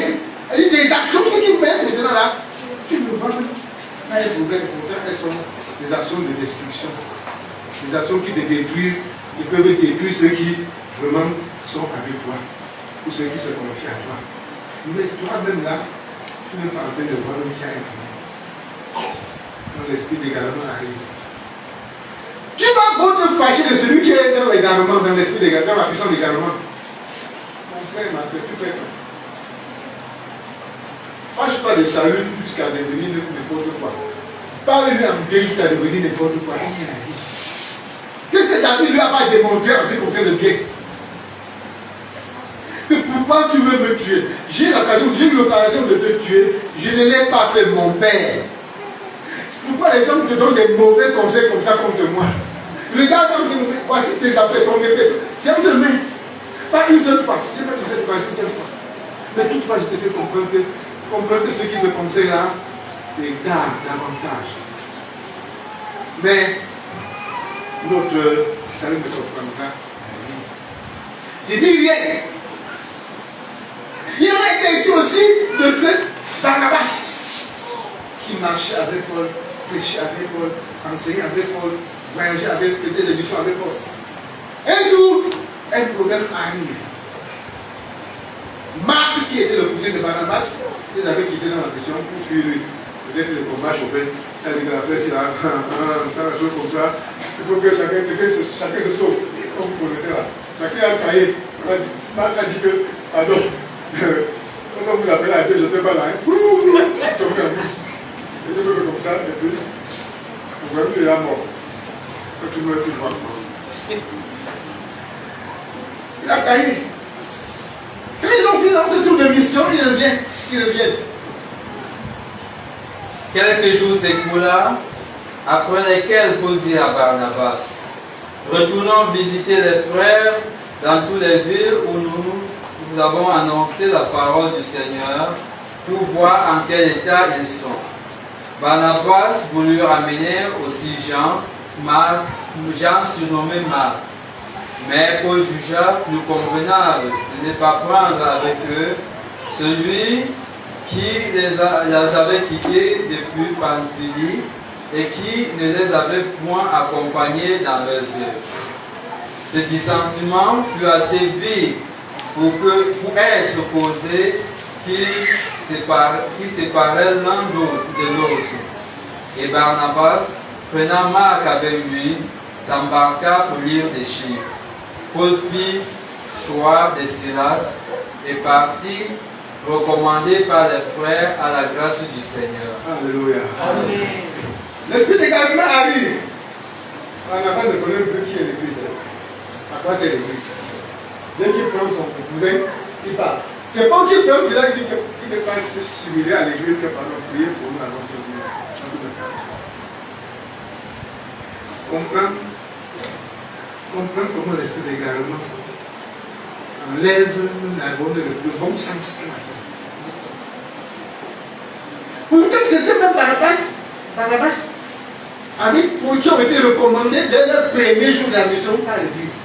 S3: Elle dit des actions que tu mets maintenant là, tu me vends à un problème. Pourtant, elles sont des actions de destruction, des actions qui te détruisent, qui peuvent détruire ceux qui vraiment sont avec toi, ou ceux qui se confient à toi. Mais toi-même là, tu n'es pas en train de voir l'homme qui a un problème. Quand l'esprit d'égarement arrive. Tu vas beau te fâcher de celui qui est dans l'égarement, dans l'esprit d'égarement, dans la puissance d'égarement. Mon frère, ma soeur, tu fais quoi? Fâche pas de salut jusqu'à devenir n'importe quoi. Parle-lui en bien jusqu'à devenir n'importe quoi. Qu'est-ce que David lui a pas démontré en ce qui concerne le bien? Pourquoi tu veux me tuer? J'ai eu l'occasion de te tuer. Je ne l'ai pas fait, mon père. Pourquoi les gens te donnent des mauvais conseils comme ça contre moi? Regarde, voici tes affaires, ton épée. C'est entre les mains. Pas une seule fois. Je n'ai pas dit cette phrase une seule fois. Mais toutefois, je te fais comprendre que ceux qui te conseillent là, t'égarent davantage. Mais notre salut me surprendra. Je dis rien. Il aurait été ici aussi de ce Barnabas qui marchait avec Paul, prêchait avec Paul, enseignait avec Paul, voyageait avec, faisait des missions avec Paul. Un jour, un problème arrive. Marc, qui était le cousin de Barnabas, ils avaient quitté dans la prison pour fuir lui. Peut-être le combat chauffait. Elle dit à la frère, si là, ça va jouer comme ça. Il faut que chacun se sauve. Comme vous connaissez là. Chacun a caillé. Marc a dit que, pardon. Quand vous appelez la tête, je n'étais pas là. Je me mets en bouche. Je te fais comme ça, et puis, vous voyez, il est mort. Quand tu meurs, tu vois. Il a caillé. Quand ils ont fini dans ce tour de mission, ils reviennent.
S1: Quelques jours s'écoulèrent, après lesquels Paul dit à Barnabas, retournons visiter les frères dans toutes les villes où nous avons annoncé la parole du Seigneur pour voir en quel état ils sont. Barnabas voulut ramener aussi Jean surnommé Marc. Mais Paul jugea plus convenable de ne pas prendre avec eux celui qui les avait quittés depuis Pamphylie et qui ne les avait point accompagnés dans leurs œuvres. Ce dissentiment fut assez vif pour être causé qui séparaient l'un de l'autre. Et Barnabas, prenant Marc avec lui, s'embarqua pour lire des chiffres. Paul fit choix de Silas et partit, recommandé par les frères à la grâce du Seigneur.
S3: Alléluia.
S2: Amen.
S3: L'esprit d'égarement arrive. Barnabas ne connaît plus qui est l'église. À quoi c'est l'église? Dès qu'il prend son cousin, il part. C'est pas qu'il prend, c'est là qu'il ne peut pas se similaire à l'église que pendant prier pour nous avant de venir. Comprends comment l'esprit d'égarement enlève le bon sens. Pourtant, c'est ce même Barnabas, amis, pour qui ont été recommandés dès le premier jour de la mission par l'église.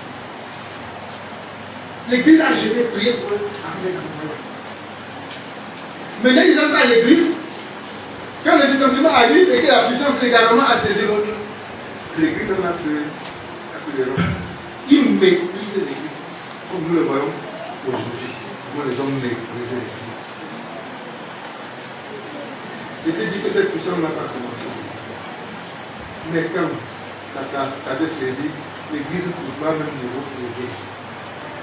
S3: L'église a jamais prié pour eux avant les envoyés. Maintenant, ils entrent à l'église. Quand le dissentiment arrive et que la puissance légalement a saisi l'autre, l'église n'a plus de rôle. Ils méprisent l'église, comme nous le voyons aujourd'hui. Comment les hommes méprisent l'église. Je te dis que cette puissance n'a pas commencé. Mais quand ça t'a saisi, l'église pour toi même ne vaut plus.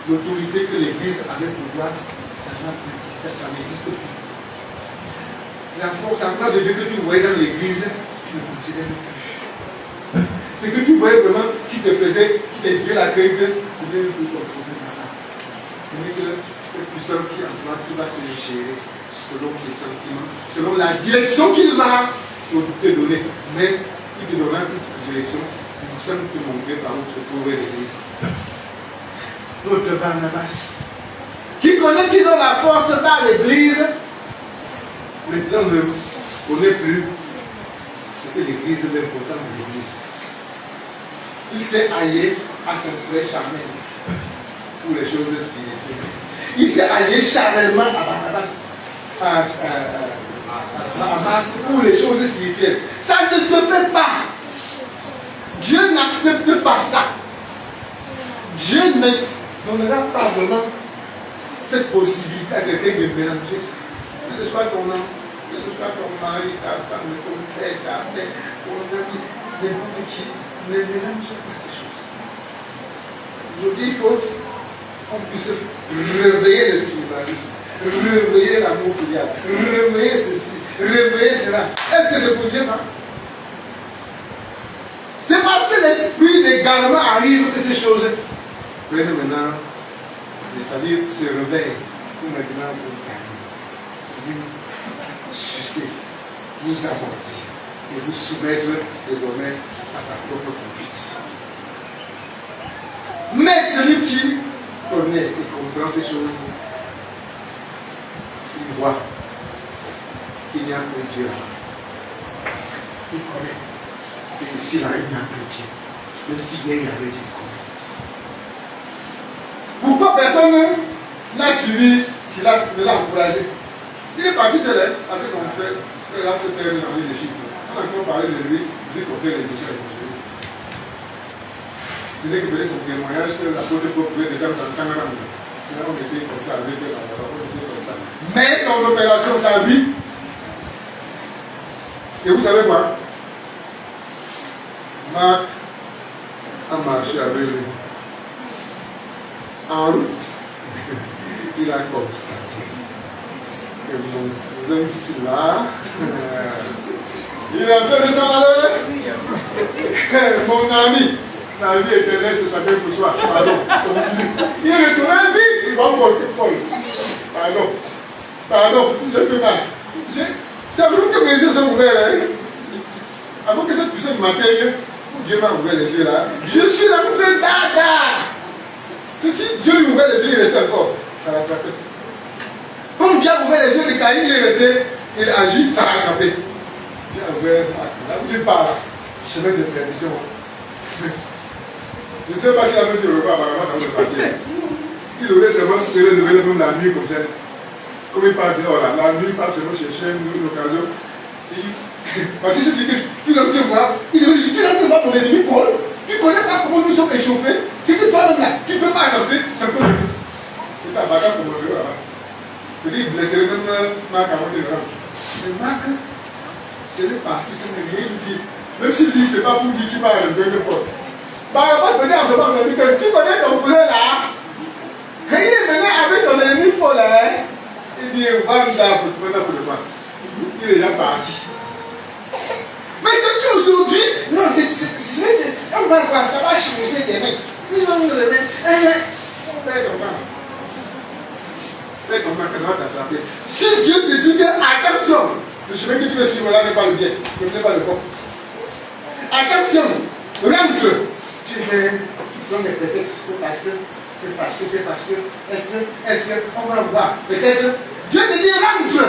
S3: L'autorité que l'église avait pour toi, ça n'existe plus. La gloire de Dieu que tu voyais dans l'église, tu ne considères plus. Ce que tu voyais vraiment qui te faisait, qui t'inspirait la crainte, ce n'est plus ton problème là. Ce n'est que cette puissance qui est en toi qui va te gérer selon tes sentiments, selon la direction qu'il va te donner. Mais il te donnera toute la direction, nous sommes te montrer par notre pauvre église. Notre Barnabas, qui connaît qu'ils ont la force par l'église, maintenant ne connaît plus ce que l'église est l'important de l'église. Il s'est allié à son frère charnel pour les choses spirituelles. Il s'est allié charnellement à Barnabas, à Marc pour les choses spirituelles. Ça ne se fait pas. Dieu n'accepte pas ça. Dieu ne donnera pas vraiment cette possibilité à quelqu'un de mélanger ça. Que ce soit ton homme, que ce soit ton mari, ta femme, ton père, ta mère, ton ami, n'importe qui, ne mélange pas ces choses. Aujourd'hui, il faut qu'on puisse réveiller le tribalisme, réveiller l'amour filial, réveiller ceci, réveiller cela. Est-ce que c'est pour Dieu ça? C'est parce que l'esprit d'égarement arrive que ces choses prennent maintenant, c'est-à-dire se réveillent pour maintenant vous gagner, vous sucer, vous amortir et vous soumettre désormais à sa propre conduite. Mais celui qui connaît et comprend ces choses, il voit qu'il n'y a que Dieu. Il connaît. Et ici, là, il n'y a que Dieu. Même si hier, il y avait Dieu. Pourquoi personne n'a suivi Silas, ne l'a encouragé? Il est parti seul avec son frère. Et là, se termine dans l'île d'Égypte. On a encore parlé de lui, il qu'on fait les missions aujourd'hui. Ce n'est que peut-être son témoignage que l'apôtre Paul pouvait déjà dans le caméra. On était comme ça avec eux, on était comme ça. Mais son opération, sa vie. Et vous savez quoi? Marc a marché avec lui. En route, il a constaté que mon cousin Sila, il est en train de s'en aller. Mon ami, la vie éternelle, c'est chacun pour soi. Pardon. Il est retourné vite. Il va porter Paul. Pardon, je peux pas. C'est vrai que mes yeux sont ouverts. Hein? Avant que cette puissance m'appelle, Dieu m'a ouvert les yeux là. Je suis là pour faire dada. Si Dieu lui ouvert les yeux, il restait encore. Ça l'a attrapé. Comme Dieu a ouvert les yeux de Caïn, il est resté, il agit, ça l'a attrapé. Dieu a ouvert, là où Dieu parle, chemin de perdition. Je ne sais pas s'il a même dit au revoir apparemment dans le quartier. Il aurait seulement se levé même la nuit comme ça. Comme il parle dehors là, la nuit, il part seulement chercher une occasion. Parce que si tu dois te voir, il dit, tu dois te voir mon ennemi Paul. Tu ne connais pas comment nous sommes échauffés. C'est que toi-même là, tu ne peux pas adopter, c'est quoi le but? Et ta bagarre commence là. Je dis, il blesserait même Marc avant de rentrer. Mais Marc, c'est le parti, c'est le rien lui dit. Même s'il dit, c'est pas pour dire qu'il va enlever le Paul. Barnabas venait à ce moment où il dit, tu connais ton cousin là? Et il est venu avec ton ennemi Paul là. Il dit, va me faire pour te mettre pour le mal. Il est déjà parti. Mais c'est qu'aujourd'hui, non, on va voir, ça va changer des mecs. Ils vont nous remettre. Fais comme ça, que ça va t'attraper. Si Dieu te dit que, attention, le chemin que tu veux suivre là n'est pas le bien, ne n'est pas le bon. Attention, rentre. Tu prends des prétextes, c'est parce que, est-ce que, on va voir. Peut-être, Dieu te dit, rentre.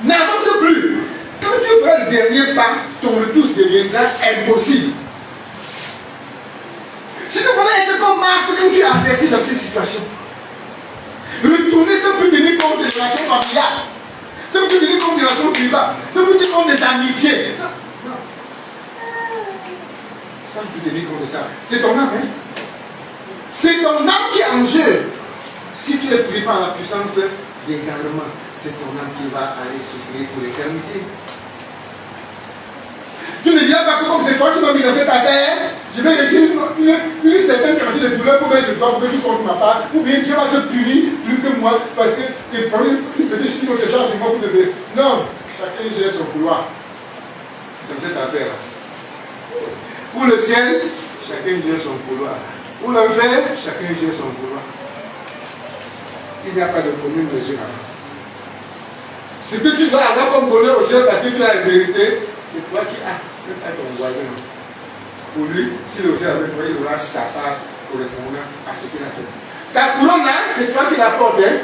S3: N'avance plus. Quand tu feras le dernier pas, ton retour deviendra impossible. Si tu voulais être comme Marc, quand tu es averti dans ces situations, retourner, ça peut tenir contre les relations familiales. Ça peut lutter contre les relations privées. Ça peut lutter contre les amitiés. Non. Ça peut te dire contre ça. C'est ton âme, hein? C'est ton âme qui est en jeu. Si tu es pris par la puissance d'égarement, c'est ton âme qui va aller souffrir pour l'éternité. Tu ne diras pas que comme c'est toi qui m'as mis dans cette terre, je vais retirer une certaine quantité de douleur pour mettre sur toi, pour que tu comptes ma part, ou bien Dieu va te punir plus que moi, parce que tu prends une petite chose de charge sur moi pour te dire. Non, chacun gère son couloir dans cette affaire-là. Pour le ciel, chacun gère son couloir. Pour l'enfer, chacun gère son couloir. Il n'y a pas de commune mesure avant. Ce que tu dois avoir comme bonheur au ciel parce que tu as la vérité, c'est toi qui as ton voisin. Pour lui, s'il est aussi avec toi, il aura sa part correspondant à ce qu'il a fait. Ta couronne là, c'est toi qui la portes, hein?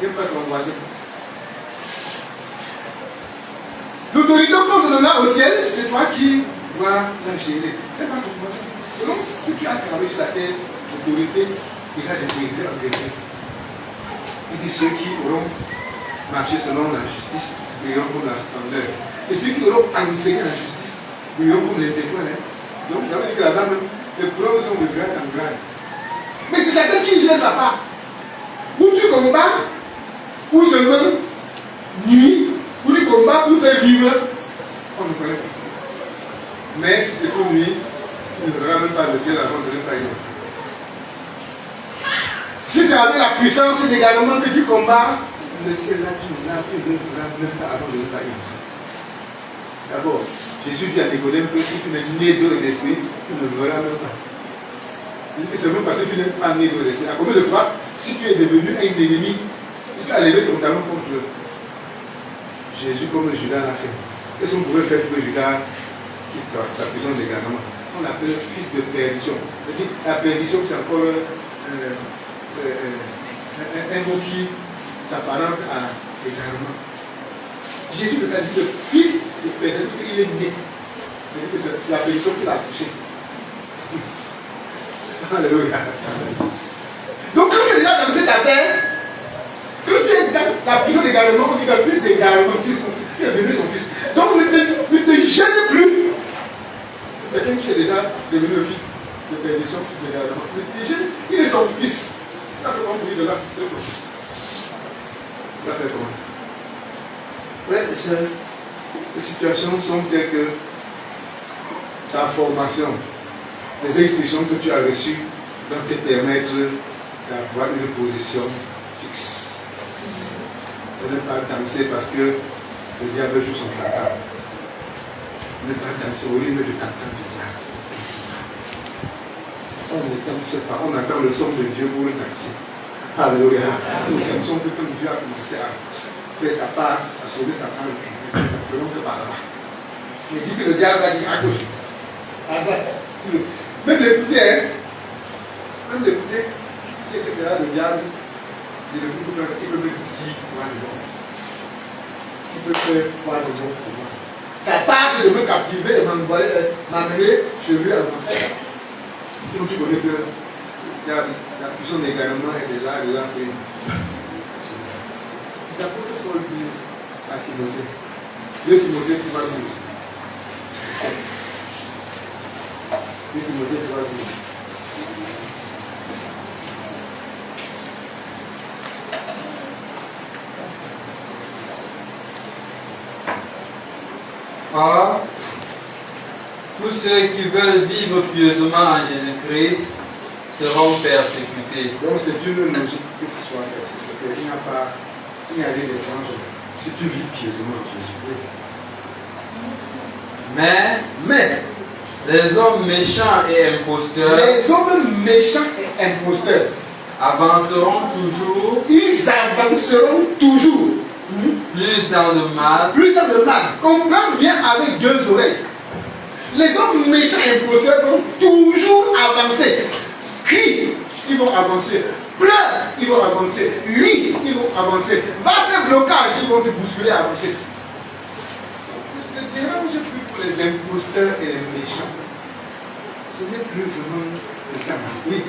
S3: Il n'est pas ton voisin. L'autorité qu'on te donnera au ciel, c'est toi qui dois la gérer. C'est pas ton voisin. Selon ce qui a travaillé sur la terre, l'autorité ira de diriger en vérité. Il dit ceux qui auront marché selon la justice, brilleront comme la splendeur. Et ceux qui auront enseigné la justice, brilleront comme les étoiles. Donc, ça veut dire que là-bas, les couronnes sont de grade en grade. Mais c'est chacun qui gère sa part. Ou tu combats, ou seulement nuit, ou tu combats pour faire vivre, on ne connaît pas. Mais si c'est pour nuit, tu ne verras même pas le ciel avant de ne pas y aller. Si c'est avec la puissance d'également que tu combats, le ciel là, tu ne verras même pas avant de ne pas y aller. D'abord, Jésus dit à Nicodème que si tu n'es né d'eau et d'esprit, tu ne le verras même pas. Il dit c'est même parce que tu n'es pas né d'eau et d'esprit. À combien de fois, si tu es devenu un ennemi, tu as levé ton talon contre Jésus comme Judas l'a fait. Qu'est-ce qu'on pouvait faire pour Judas qui sa puissance d'égarement? On l'appelle fils de perdition. C'est-à-dire, la perdition, c'est encore un mot qui s'apparente à l'égarement. Jésus le dit le fils de perdition, il est né. C'est la perdition qui l'a touché. Alléluia. Donc, quand tu es déjà dans cette affaire, quand tu es dans la puissance d'égarement, on dit le fils d'égarement, tu es devenu son fils. Donc, ne te gêne plus. Quelqu'un qui est déjà devenu le fils de perdition, fils d'égarement, il est son fils. Il a fait comment pour lui de là, c'est son fils. Il a fait comment? Frères et sœurs, les situations sont telles que ta formation, les instructions que tu as reçues doivent te permettre d'avoir une position fixe. Ne pas danser parce que le diable joue son caractère. Ne pas danser au rythme du caractère du diable. On ne danse pas, on attend le son de Dieu pour le danser. Alléluia. Nous dansons que quand Dieu a commencé à faire sa part, à sauver sa part, selon que par là. Il dit que le diable a dit à gauche, à droite. Même l'écouter, hein? Même l'écouter, tu sais que c'est là le diable, il peut me dire quoi de bon. Il peut faire quoi de bon pour moi. Sa part, c'est de me captiver et m'amener chez lui à l'enfer. Donc tu connais que la puissance d'égarement est déjà prise. L'apôtre Paul dit à Timothée, 2 Timothée 3:12. 2 Timothée 3:12.
S1: Or, tous ceux qui veulent vivre pieusement en Jésus-Christ seront persécutés.
S3: Donc c'est une logique que tu sois persécuté. Il n'y a rien d'étrange si tu vis pieusement en Jésus-Christ.
S1: Mais les hommes méchants et imposteurs, avanceront toujours,
S3: ils avanceront toujours.
S1: Plus dans le mal.
S3: Comprends bien avec 2 oreilles. Les hommes méchants et imposteurs vont toujours avancer. Crie, ils vont avancer. Pleure, ils vont avancer. Ris, ils vont avancer. Va faire blocage, ils vont te bousculer à avancer. Ne te dérange plus pour les imposteurs et les méchants. Ce n'est plus vraiment le cas. Oui.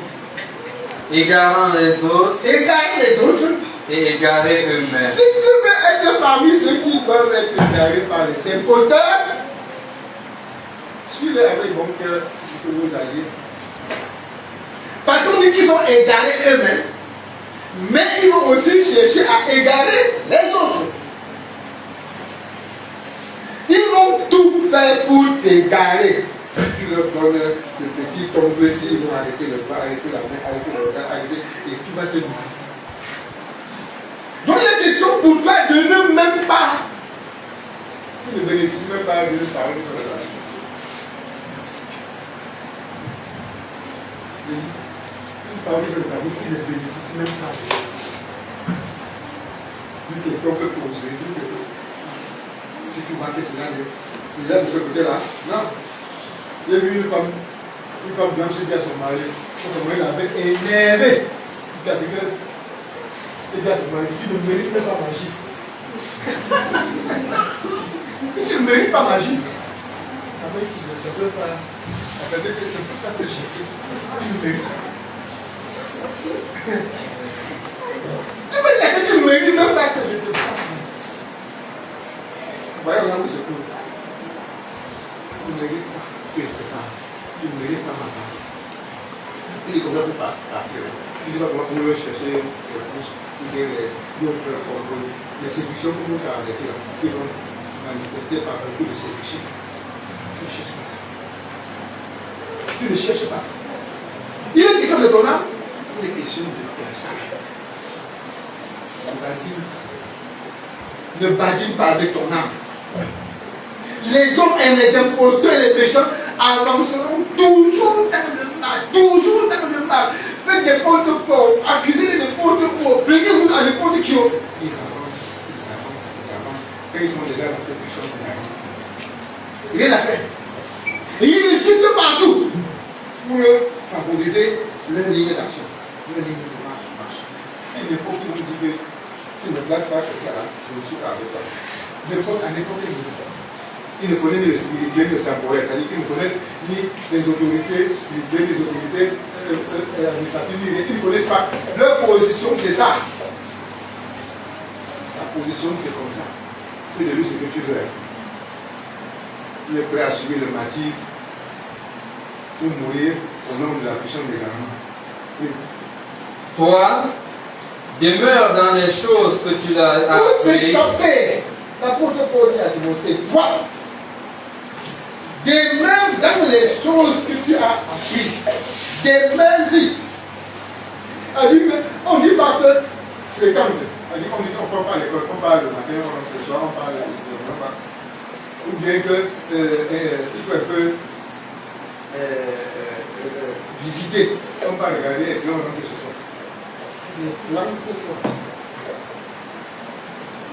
S1: Égarant les autres.
S3: Égarer les autres.
S1: et égarés eux-mêmes.
S3: Si tu veux être parmi ceux qui doivent être égarés par les imposteurs, suis-les avec bon cœur, tu peux vous allier. Parce qu'on dit qu'ils sont égarés eux-mêmes, mais ils vont aussi chercher à égarer les autres. Ils vont tout faire pour t'égarer. Si tu leur donnes le petit tombe, ils vont arrêter le bras, arrêter la main, arrêter le regard, arrêter, et tu vas te dire. Donc il est question pour toi de ne même pas. Tu ne bénéficies même pas de parole sur la vie. Une parole sur la vie qui ne bénéficie même pas. Une question peut poser, une question. Si tu vois que c'est là de ce côté-là, non. J'ai vu une femme blanche qui dit à son mari, son mari l'avait énervé. Il dit à son mari, tu ne mérites même pas ma gifle. Tu ne mérites pas ma gifle. Après, si je ne peux pas, attendez que je ne peux pas te gifler. Tu ne mérites pas. Tu veux dire que tu ne mérites même pas que je te fasse. Voyons là où c'est pour. Tu ne mérites pas. Tu ne mérites pas ma part. Il est comme ça pour partir. Il dit pas comment pour chercher les réponses ou bien d'autres contrôles. Les séductions pour nous caractériser là, qui vont manifester par un coup de séduction. Tu ne cherches pas ça. Tu ne cherches pas ça. Il est question de ton âme, il est question de ton salut. Ne badine pas avec ton âme. Les hommes et les imposteurs et les méchants avanceront toujours dans le mal, toujours dans le mal. Faites des fautes forts, accusez des fautes forts, plaignez-vous à n'importe qui. Ils avancent. Quand ils sont déjà dans cette puissance de la vie. Rien à faire. Et ils réussissent partout pour favoriser leur ligne d'action, leur ligne de marche. Et n'importe qui vous dit que tu ne me places pas comme ça, je ne suis pas avec toi. À n'importe quel niveau. Il ne connaît ni le spirituel ni le temporel, c'est-à-dire qu'il ne connaît ni les autorités spirituelles, ni les autorités administratives, ni ils ne connaissent pas. Leur position, c'est ça. Sa position, c'est comme ça. Tu de lui ce que tu veux. Tu es prêt à subir le martyre pour mourir au nom de la puissance des garants. Oui.
S1: Toi, demeure dans les choses que tu as apprises.
S3: Pour s'échapper, l'apôtre Paul dit à Timothée, toi, demeure dans les choses que tu as apprises. Demeure-y. On dit pas que fréquente. On dit on ne prend pas l'école, on parle le matin, on rentre le soir, on parle ou bien que il faut un peu visiter. On va regarder et puis on rentre ce soir.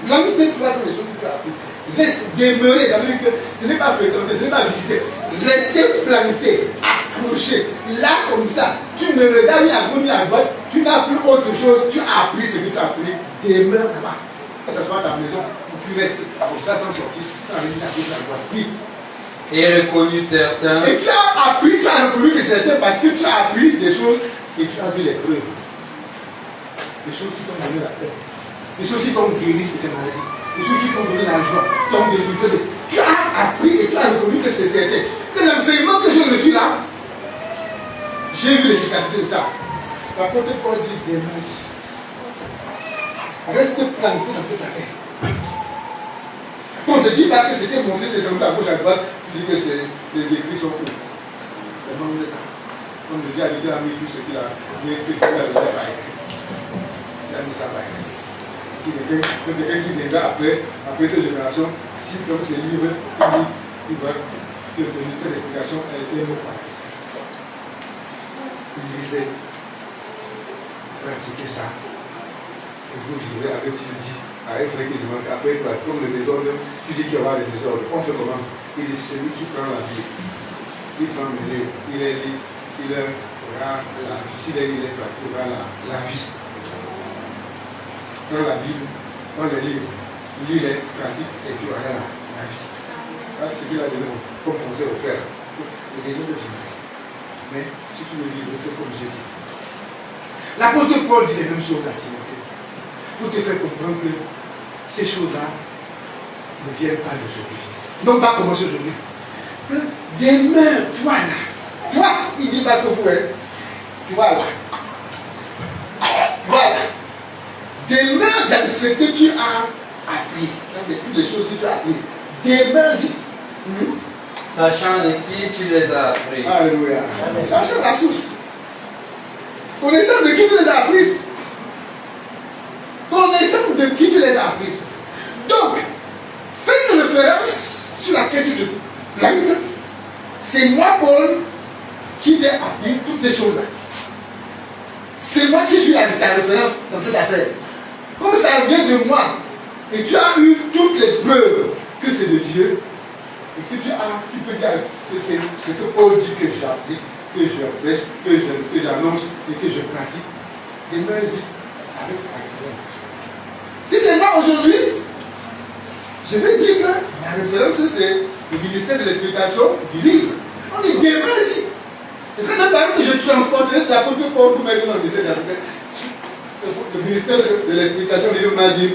S3: L'amitié-toi dans les choses que tu as apprises. Reste demeurer, ça veut dire que ce n'est pas fréquenter, ce n'est pas visiter. Rester planté, accroché, là comme ça. Tu ne regardes ni à gauche ni à droite, tu n'as plus autre chose, tu as appris ce que tu as appris. Demeure là-bas. Que ce soit à ta maison, où tu restes comme ça sans sortir, sans aller à gauche à droite. Oui.
S1: Et reconnu certains.
S3: Et tu as appris, tu as reconnu que certains parce que tu as appris des choses et tu as vu les preuves. Des choses qui t'ont donné la paix. Des choses qui t'ont guéri de tes maladies. Des choses qui t'ont donné la joie, t'ont délivré. Tu as appris et tu as reconnu que c'est certain. Que l'enseignement que j'ai reçu là, j'ai vu l'efficacité de ça. L'apôtre Paul dit dénonce. Reste planté dans cette affaire. On ne te dit pas que c'était montré descendu à gauche à droite, tu dis que les écrits sont courts. On demande ça. On me dit à Dieu a mis tout ce qu'il a mis, que Dieu a donné par écrit. Il a mis ça par écrit. Si quelqu'un qui viendra après cette génération, si comme ces livres, il va te donner cette explication, elle est non pas. Il disait, pratiquez ça. Et vous vivrez avec ce qu'il dit. Avec ce qu'il demande. Après, comme le désordre, tu dis qu'il y aura le désordre. On fait comment? Il dit, celui qui prend la vie, il prend le lait, il aura la vie. S'il est il aura la vie. Dans la Bible, dans les livres, lis-les, pratique et tu auras la vie. C'est ce qu'il a donné comme conseil aux frères. Le désordre de Jésus. Mais si tu le lis, fais comme j'ai dit. L'apôtre Paul dit les mêmes choses à Timothée. pour te faire comprendre que ces choses-là ne viennent pas d'aujourd'hui. Non pas commencer aujourd'hui. Que demain, toi là, toi, il dit pas que vous, hein, toi là, voilà. Demeure dans ce que tu as appris, dans toutes les choses que tu as apprises. Demeure-y.
S1: Sachant de qui tu les as apprises.
S3: Alléluia. Sachant la source. Connaissant de qui tu les as apprises. Connaissant de qui tu les as apprises. Donc, fais une référence sur laquelle tu te plantes. C'est moi, Paul, qui t'ai appris toutes ces choses-là. C'est moi qui suis la référence dans cette affaire. Comme ça vient de moi, et tu as eu toutes les preuves que c'est de Dieu, et que tu peux dire que c'est ce que Paul dit que j'applique, que je prêche, que j'annonce et que je pratique, demeure-y avec la référence. Si c'est moi aujourd'hui, je vais dire que la référence c'est le ministère de l'explication du livre. On est demeure-y. Et ça ne pas que je transporterai l'apôtre Paul pour mettre dans le ministère de l'explication. Le ministère de l'explication du livre m'a dit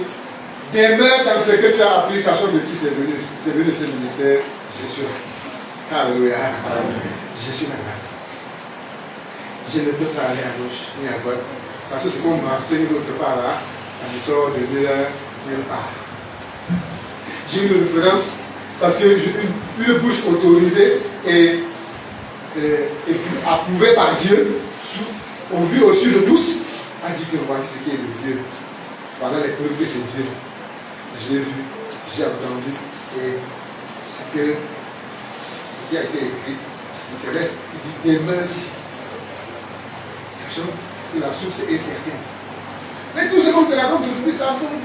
S3: demeure dans ce que tu as appris, sachant de qui c'est venu. C'est venu de ce ministère, Jésus. Alléluia. Jésus là. Je ne peux pas aller à gauche ni à droite. Parce que c'est qu'on m'a enseigné d'autre part là, à me sort de nulle part. J'ai eu une référence parce que j'ai une bouche autorisée et approuvé par Dieu, au vu au su de tous, a dit que voici ce qui est de Dieu. Voilà les preuves que c'est Dieu. J'ai vu, j'ai entendu, et ce qui a été écrit, il te reste, il dit demeure-y. Sachant que la source est certaine. Mais tout ce qu'on te raconte aujourd'hui, ça sont.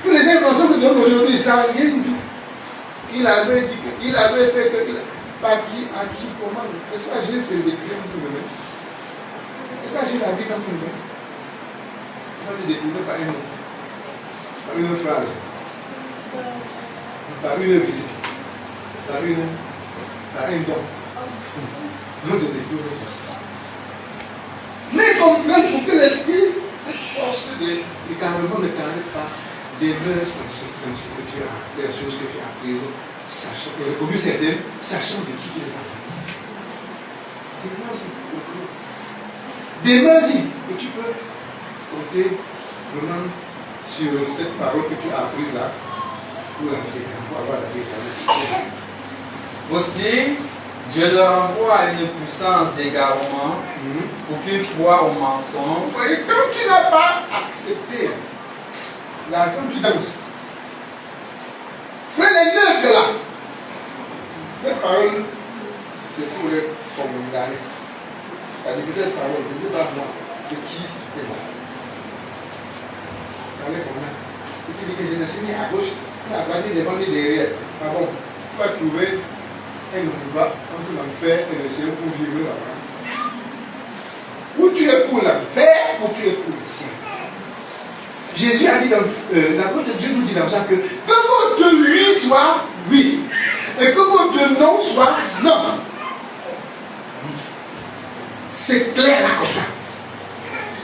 S3: Tous les informations que donne aujourd'hui, ça rien du tout. Il avait dit que, il avait fait que. Par qui, à qui, comment. Et ça, j'ai ses écrits quand tout le monde. Et ça, j'ai la vie quand tout le monde. Moi, j'ai découvert par une phrase, par une visite, par un don. Moi, je découvre ça. Mais comprendre pour que l'esprit, cette force d'égarement ne t'arrête pas, demeure dans ce que tu as, les choses que tu as apprises. Sachant, au mieux certaine, sachant de qui tu es appris. Demeure-y. Et tu peux compter vraiment sur cette parole que tu as apprise là pour la vie éternelle, pour avoir la vie éternelle.
S1: Aussi, Dieu leur envoie à une puissance d'égarement pour qu'ils croient au mensonge.
S3: Et quand tu n'as pas accepté, là, quand tu danses, fais les neutres là. Cette parole, c'est pour les condamner. C'est-à-dire que cette parole, ne dis pas moi, c'est qui est là. Ça allait comme ça. Et tu dis que j'ai enseigné à gauche, tu as pas dit devant ni derrière. Ah bon, tu vas trouver un endroit où tu vas faire un ciel pour vivre là-bas. Ou tu es pour l'enfer, ou tu es pour le ciel. Jésus a dit dans la parole de Dieu nous dit dans ça que votre oui soit oui et que votre non soit non. C'est clair là comme ça.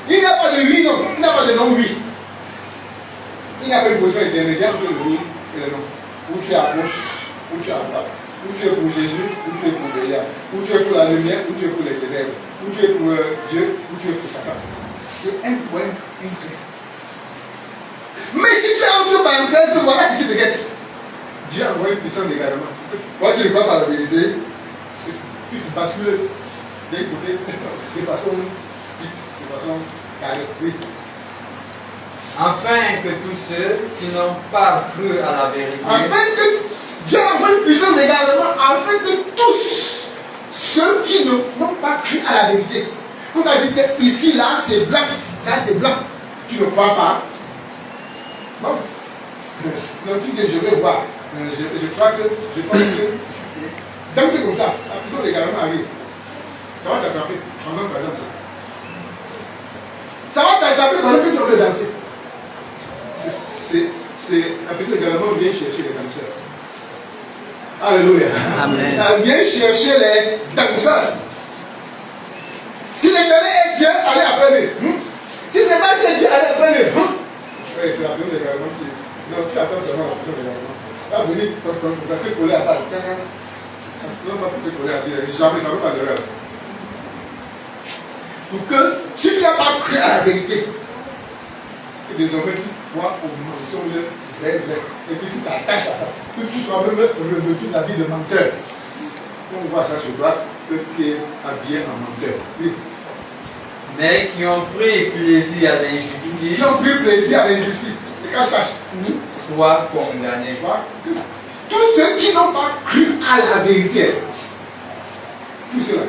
S3: Il n'y a pas de oui non, il n'y a pas de non oui. Il n'y a pas une position intermédiaire entre le oui et le non. Où tu es à gauche, où tu es à droite, où tu es pour Jésus, où tu es pour Béliard, où tu es pour la lumière, où tu es pour les ténèbres, où tu es pour Dieu, où tu es pour Satan. C'est un point inclus. Mais si tu es entre parenthèses, voilà ce qui te guette. Dieu a envoyé une puissance d'égarement. Moi, tu ne crois pas la vérité, tu bascules d'un côté de façon stricte, de façon carrée. Oui.
S1: Afin que tous ceux qui n'ont pas cru à la vérité,
S3: Afin que Dieu a envoyé une puissance d'égarement, afin que tous ceux qui n'ont pas cru à la vérité. On a dit que ici, là, c'est blanc, ça c'est blanc. Tu ne crois pas. Non. Donc tu dis je vais voir. Je pense que donc c'est comme ça. La puissance d'égarement arrive. Ça va t'attraper pendant que tu danses. Ça va t'attraper pendant que tu veux danser. La puissance d'égarement vient chercher les danseurs. Alléluia.
S1: Amen.
S3: Elle vient chercher les danseurs. Si l'éternel est Dieu, allez après lui. Si c'est c'est pas que Dieu allait prendre le vent. Oui, c'est la première également qui. Non, qui attend seulement la prochaine également. Là, vous dites, quand vous avez collé à table. Non, pas tout coller à dire. Jamais, ça ne veut pas de rêve. Pour que, si tu n'as pas cru à la vérité, que désormais tu vois au mensonge vrai, et que tu t'attaches à ça, que tu sois même revêtu ta vie de menteur. On voit ça sur toi, que tu es habillé en menteur. Oui.
S1: Mais qui ont pris plaisir à l'injustice,
S3: Qui ont pris plaisir à l'injustice, et cache-cache,
S1: soient condamnés.
S3: tous ceux qui n'ont pas cru à la vérité, tout cela,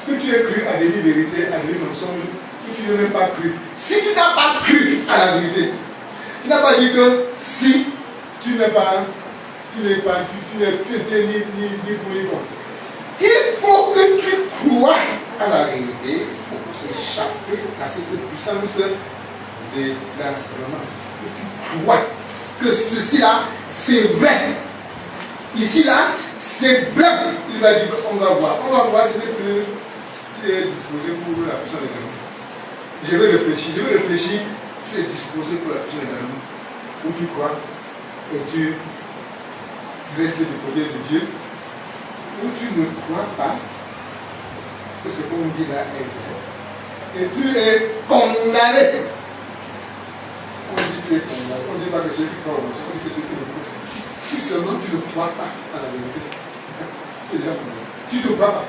S3: que tu aies cru à des vérités, à des mensonges, que tu n'aies même pas cru. Si tu n'as pas cru à la vérité, tu n'as pas dit que si tu n'es pas, tu étais ni pour ni contre. Il faut que tu crois à la vérité pour échapper à cette puissance de l'environnement. Que tu crois que ceci-là, c'est vrai. Ici, là, c'est blanc. Il va dire qu'on va voir. On va voir, c'est que tu es disposé pour la puissance de l'environnement. Je vais réfléchir. Tu es disposé pour la puissance de l'environnement. Où tu crois et tu restes du côté de Dieu. Où tu ne crois pas que ce qu'on dit là est vrai. Et tu es condamné. On dit que tu es condamné. On ne dit pas que ceux qui croient au mensonge, on dit que ceux qui ne croient pas. Si seulement tu ne crois pas à la vérité, tu es déjà condamné. Tu ne crois pas.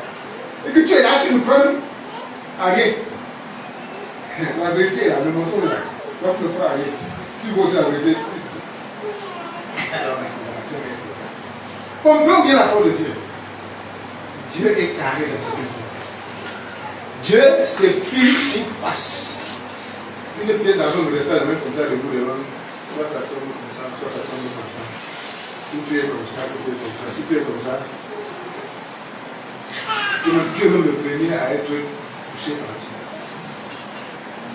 S3: Et que tu es là, tu ne crois même à rien. La vérité est là, le mensonge est là. Toi, tu ne crois à rien. Tu vois la vérité. Comprends bien la parole de Dieu. Dieu est carré dans ce qu'il fait. Dieu s'est pris une face. Une pièce d'argent ne reste pas la même comme ça, debout devant. Soit ça tombe comme ça, soit ça tombe comme ça. Ou tu es comme ça, ou tu es comme ça. Si tu es comme ça, Dieu est même le premier à être touché par Dieu.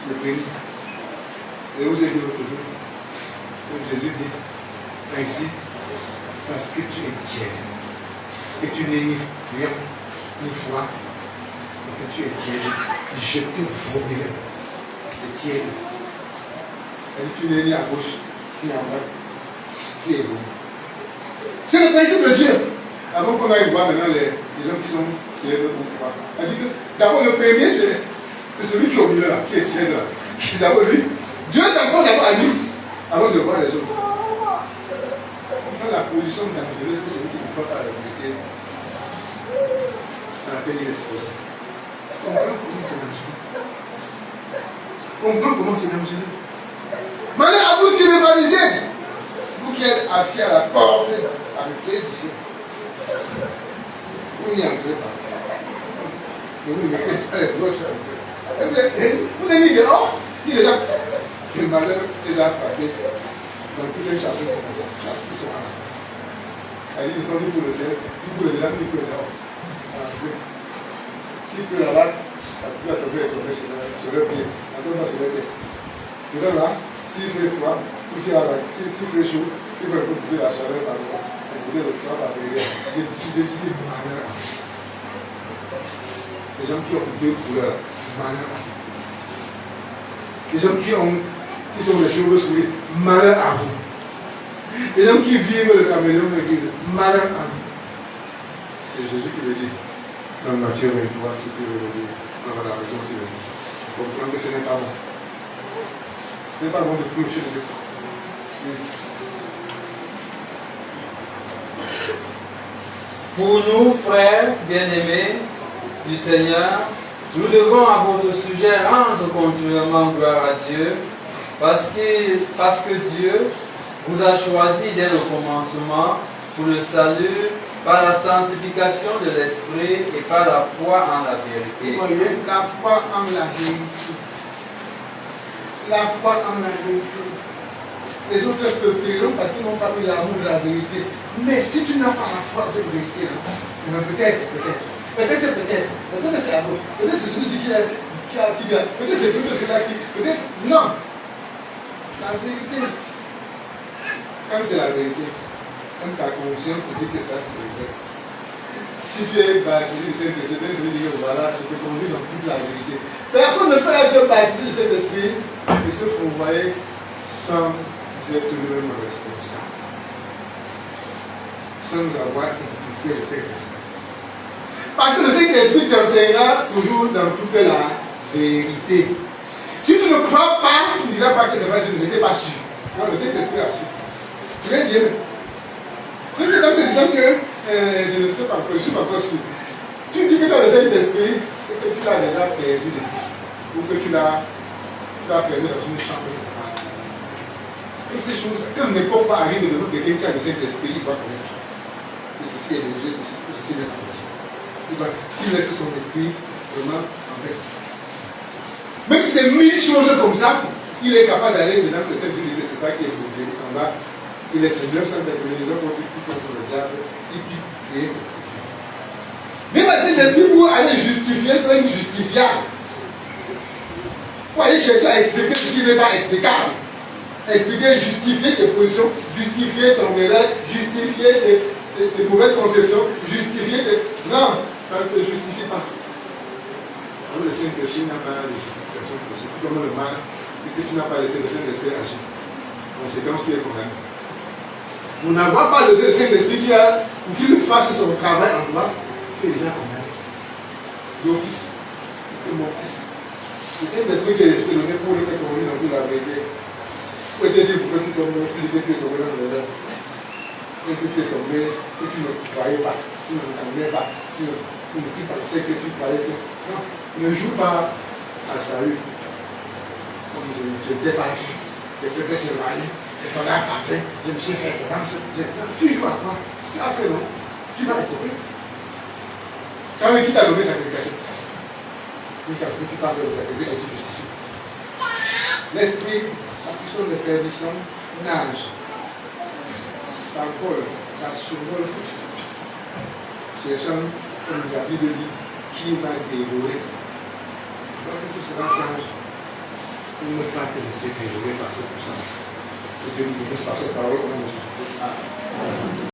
S3: Le premier. Et vous avez dit l'autre jour, comme Jésus dit, ainsi, parce que tu es tiède, que tu n'es ni rien, ni froid, et que tu es tiède, je te vomirai. Le tiède. C'est-à-dire que tu n'es ni à gauche, ni à droite, tu es bon. C'est le principe de Dieu. Avant qu'on aille voir maintenant les gens qui sont tièdes ou froids. C'est-à-dire que d'abord le premier, c'est celui qui est au milieu là, qui est tiède là. D'abord lui, Dieu s'accorde d'abord à lui, avant de voir les autres. Dans la position dangereuse, c'est celui qui ne croit pas à la vérité. On appelle l'exposé. Comprends comment c'est dangereux. Comprends comment c'est dangereux. Malheur à vous qui me balisez. Vous qui êtes assis à la porte avec les du ciel. Vous n'y entrez pas. Et vous ne laissez pas les autres. Vous n'avez mis dehors. Il est là. Le malheur les a frappés. Dans tous les chapitres comme ça. Ils sont là. Ils sont venus pour le ciel. Ils pour le là, ils pour le dehors. S'il peut là-bas, la pluie a tombé sur le pied. La tombe sur le pied. Et donc là, s'il fait froid, ou s'il fait chaud, il va écouter la chaleur par le bas. Écouter le froid par derrière. J'ai dit malheur. Les gens qui ont deux couleurs, malheur. Les gens qui sont les cheveux souris, malheur à vous. Les gens qui vivent le caméléon me disent, malheur à vous. C'est Jésus qui le dit. Dans Matthieu 23, si tu veux le dire, dans la raison qui le dit. Comprends que ce n'est pas bon. Ce n'est pas bon de clocher le Dieu.
S1: Pour nous, frères bien-aimés du Seigneur, nous devons à votre sujet rendre continuellement gloire à Dieu, parce que Dieu vous a choisi dès le commencement pour le salut par la sanctification de l'esprit et par la foi en la vérité.
S3: Voyez, la foi en la vérité. La foi en la vérité. Les autres te prieront parce qu'ils n'ont pas eu l'amour de la vérité. Mais si tu n'as pas la foi en cette vérité-là, peut-être c'est à vous. Peut-être c'est celui qui dit. Peut-être c'est plutôt celui-là qui. Peut-être. Non. La vérité. Comme c'est la vérité. Comme ta conscience te dit que ça c'est vrai. Si tu es baptisé du Saint-Esprit, tu veux dire voilà, je te conduis dans toute la vérité. Personne ne peut être baptisé du Saint-Esprit et se fourvoyer sans être lui-même responsable, sans avoir écouté le Saint-Esprit. Parce que le Saint-Esprit t'enseignera toujours dans toute la vérité. Si tu ne crois pas, tu ne diras pas que c'est vrai, je n'étais pas sûr. Non, le Saint-Esprit a su. Très bien. Ce qui est dans ce disant que je ne sais pas encore, je ne suis pas encore sûr. Tu dis que dans le Saint-Esprit, c'est que tu l'as déjà perdu de vie. Ou que tu l'as fermé dans une chambre de travail. Toutes ces choses, quand n'importe pas arrive de l'autre quelqu'un qui a le Saint-Esprit, il va connaître que ceci est le juste, que ceci est la s'il laisse son esprit vraiment en fait. Même si c'est 1000 choses comme ça, il est capable d'aller dedans que cette vie, c'est ça qui est obligé. Il s'en va, il laisse les 929 autres qui sont pour le diable, il pique. Mais c'est l'esprit pour aller justifier, c'est injustifiable. Pour aller chercher à expliquer ce qui n'est pas explicable. Expliquer, justifier tes positions, justifier ton erreur, justifier tes mauvaises conceptions, justifier tes... Non, ça ne se justifie pas. Alors le Saint-Esprit n'a pas de justification possible. Comme le mal, et que tu n'as pas laissé le Saint-Esprit agir. Conséquence, tu es condamné. Pour n'avoir pas laissé le Saint-Esprit pour qu'il fasse son travail en toi, tu es déjà condamné. D'office, c'est mon fils. Le Saint-Esprit que je t'ai donné pour le faire tomber dans toute la vérité. Pour te dire pourquoi tu tombes, tu es tombé dans l'erreur. Et que tu es tombé, que tu ne croyais pas, tu ne t'entendais pas, tu pensais que tu croyais que. Non, ne joue pas à salut. Comme je ne t'ai pas vu, je te fais s'éloigner, je ferai à partir, je me suis fait revanche. Tu joues à quoi? Tu as fait non? Tu vas écouter. C'est lui qui t'a donné sacrification. Parce que tu parles de sacrifice et tu justifies. L'esprit, sa puissance de perdition, nage. Ça vole, ça survole tout ceci. Cherchant, comme la Bible dit, qui va dévorer. Donc tout cela change pour ne pas te laisser dévorer par cette puissance. Que Dieu nous bénisse par cette parole au nom de Jésus-Christ. Amen.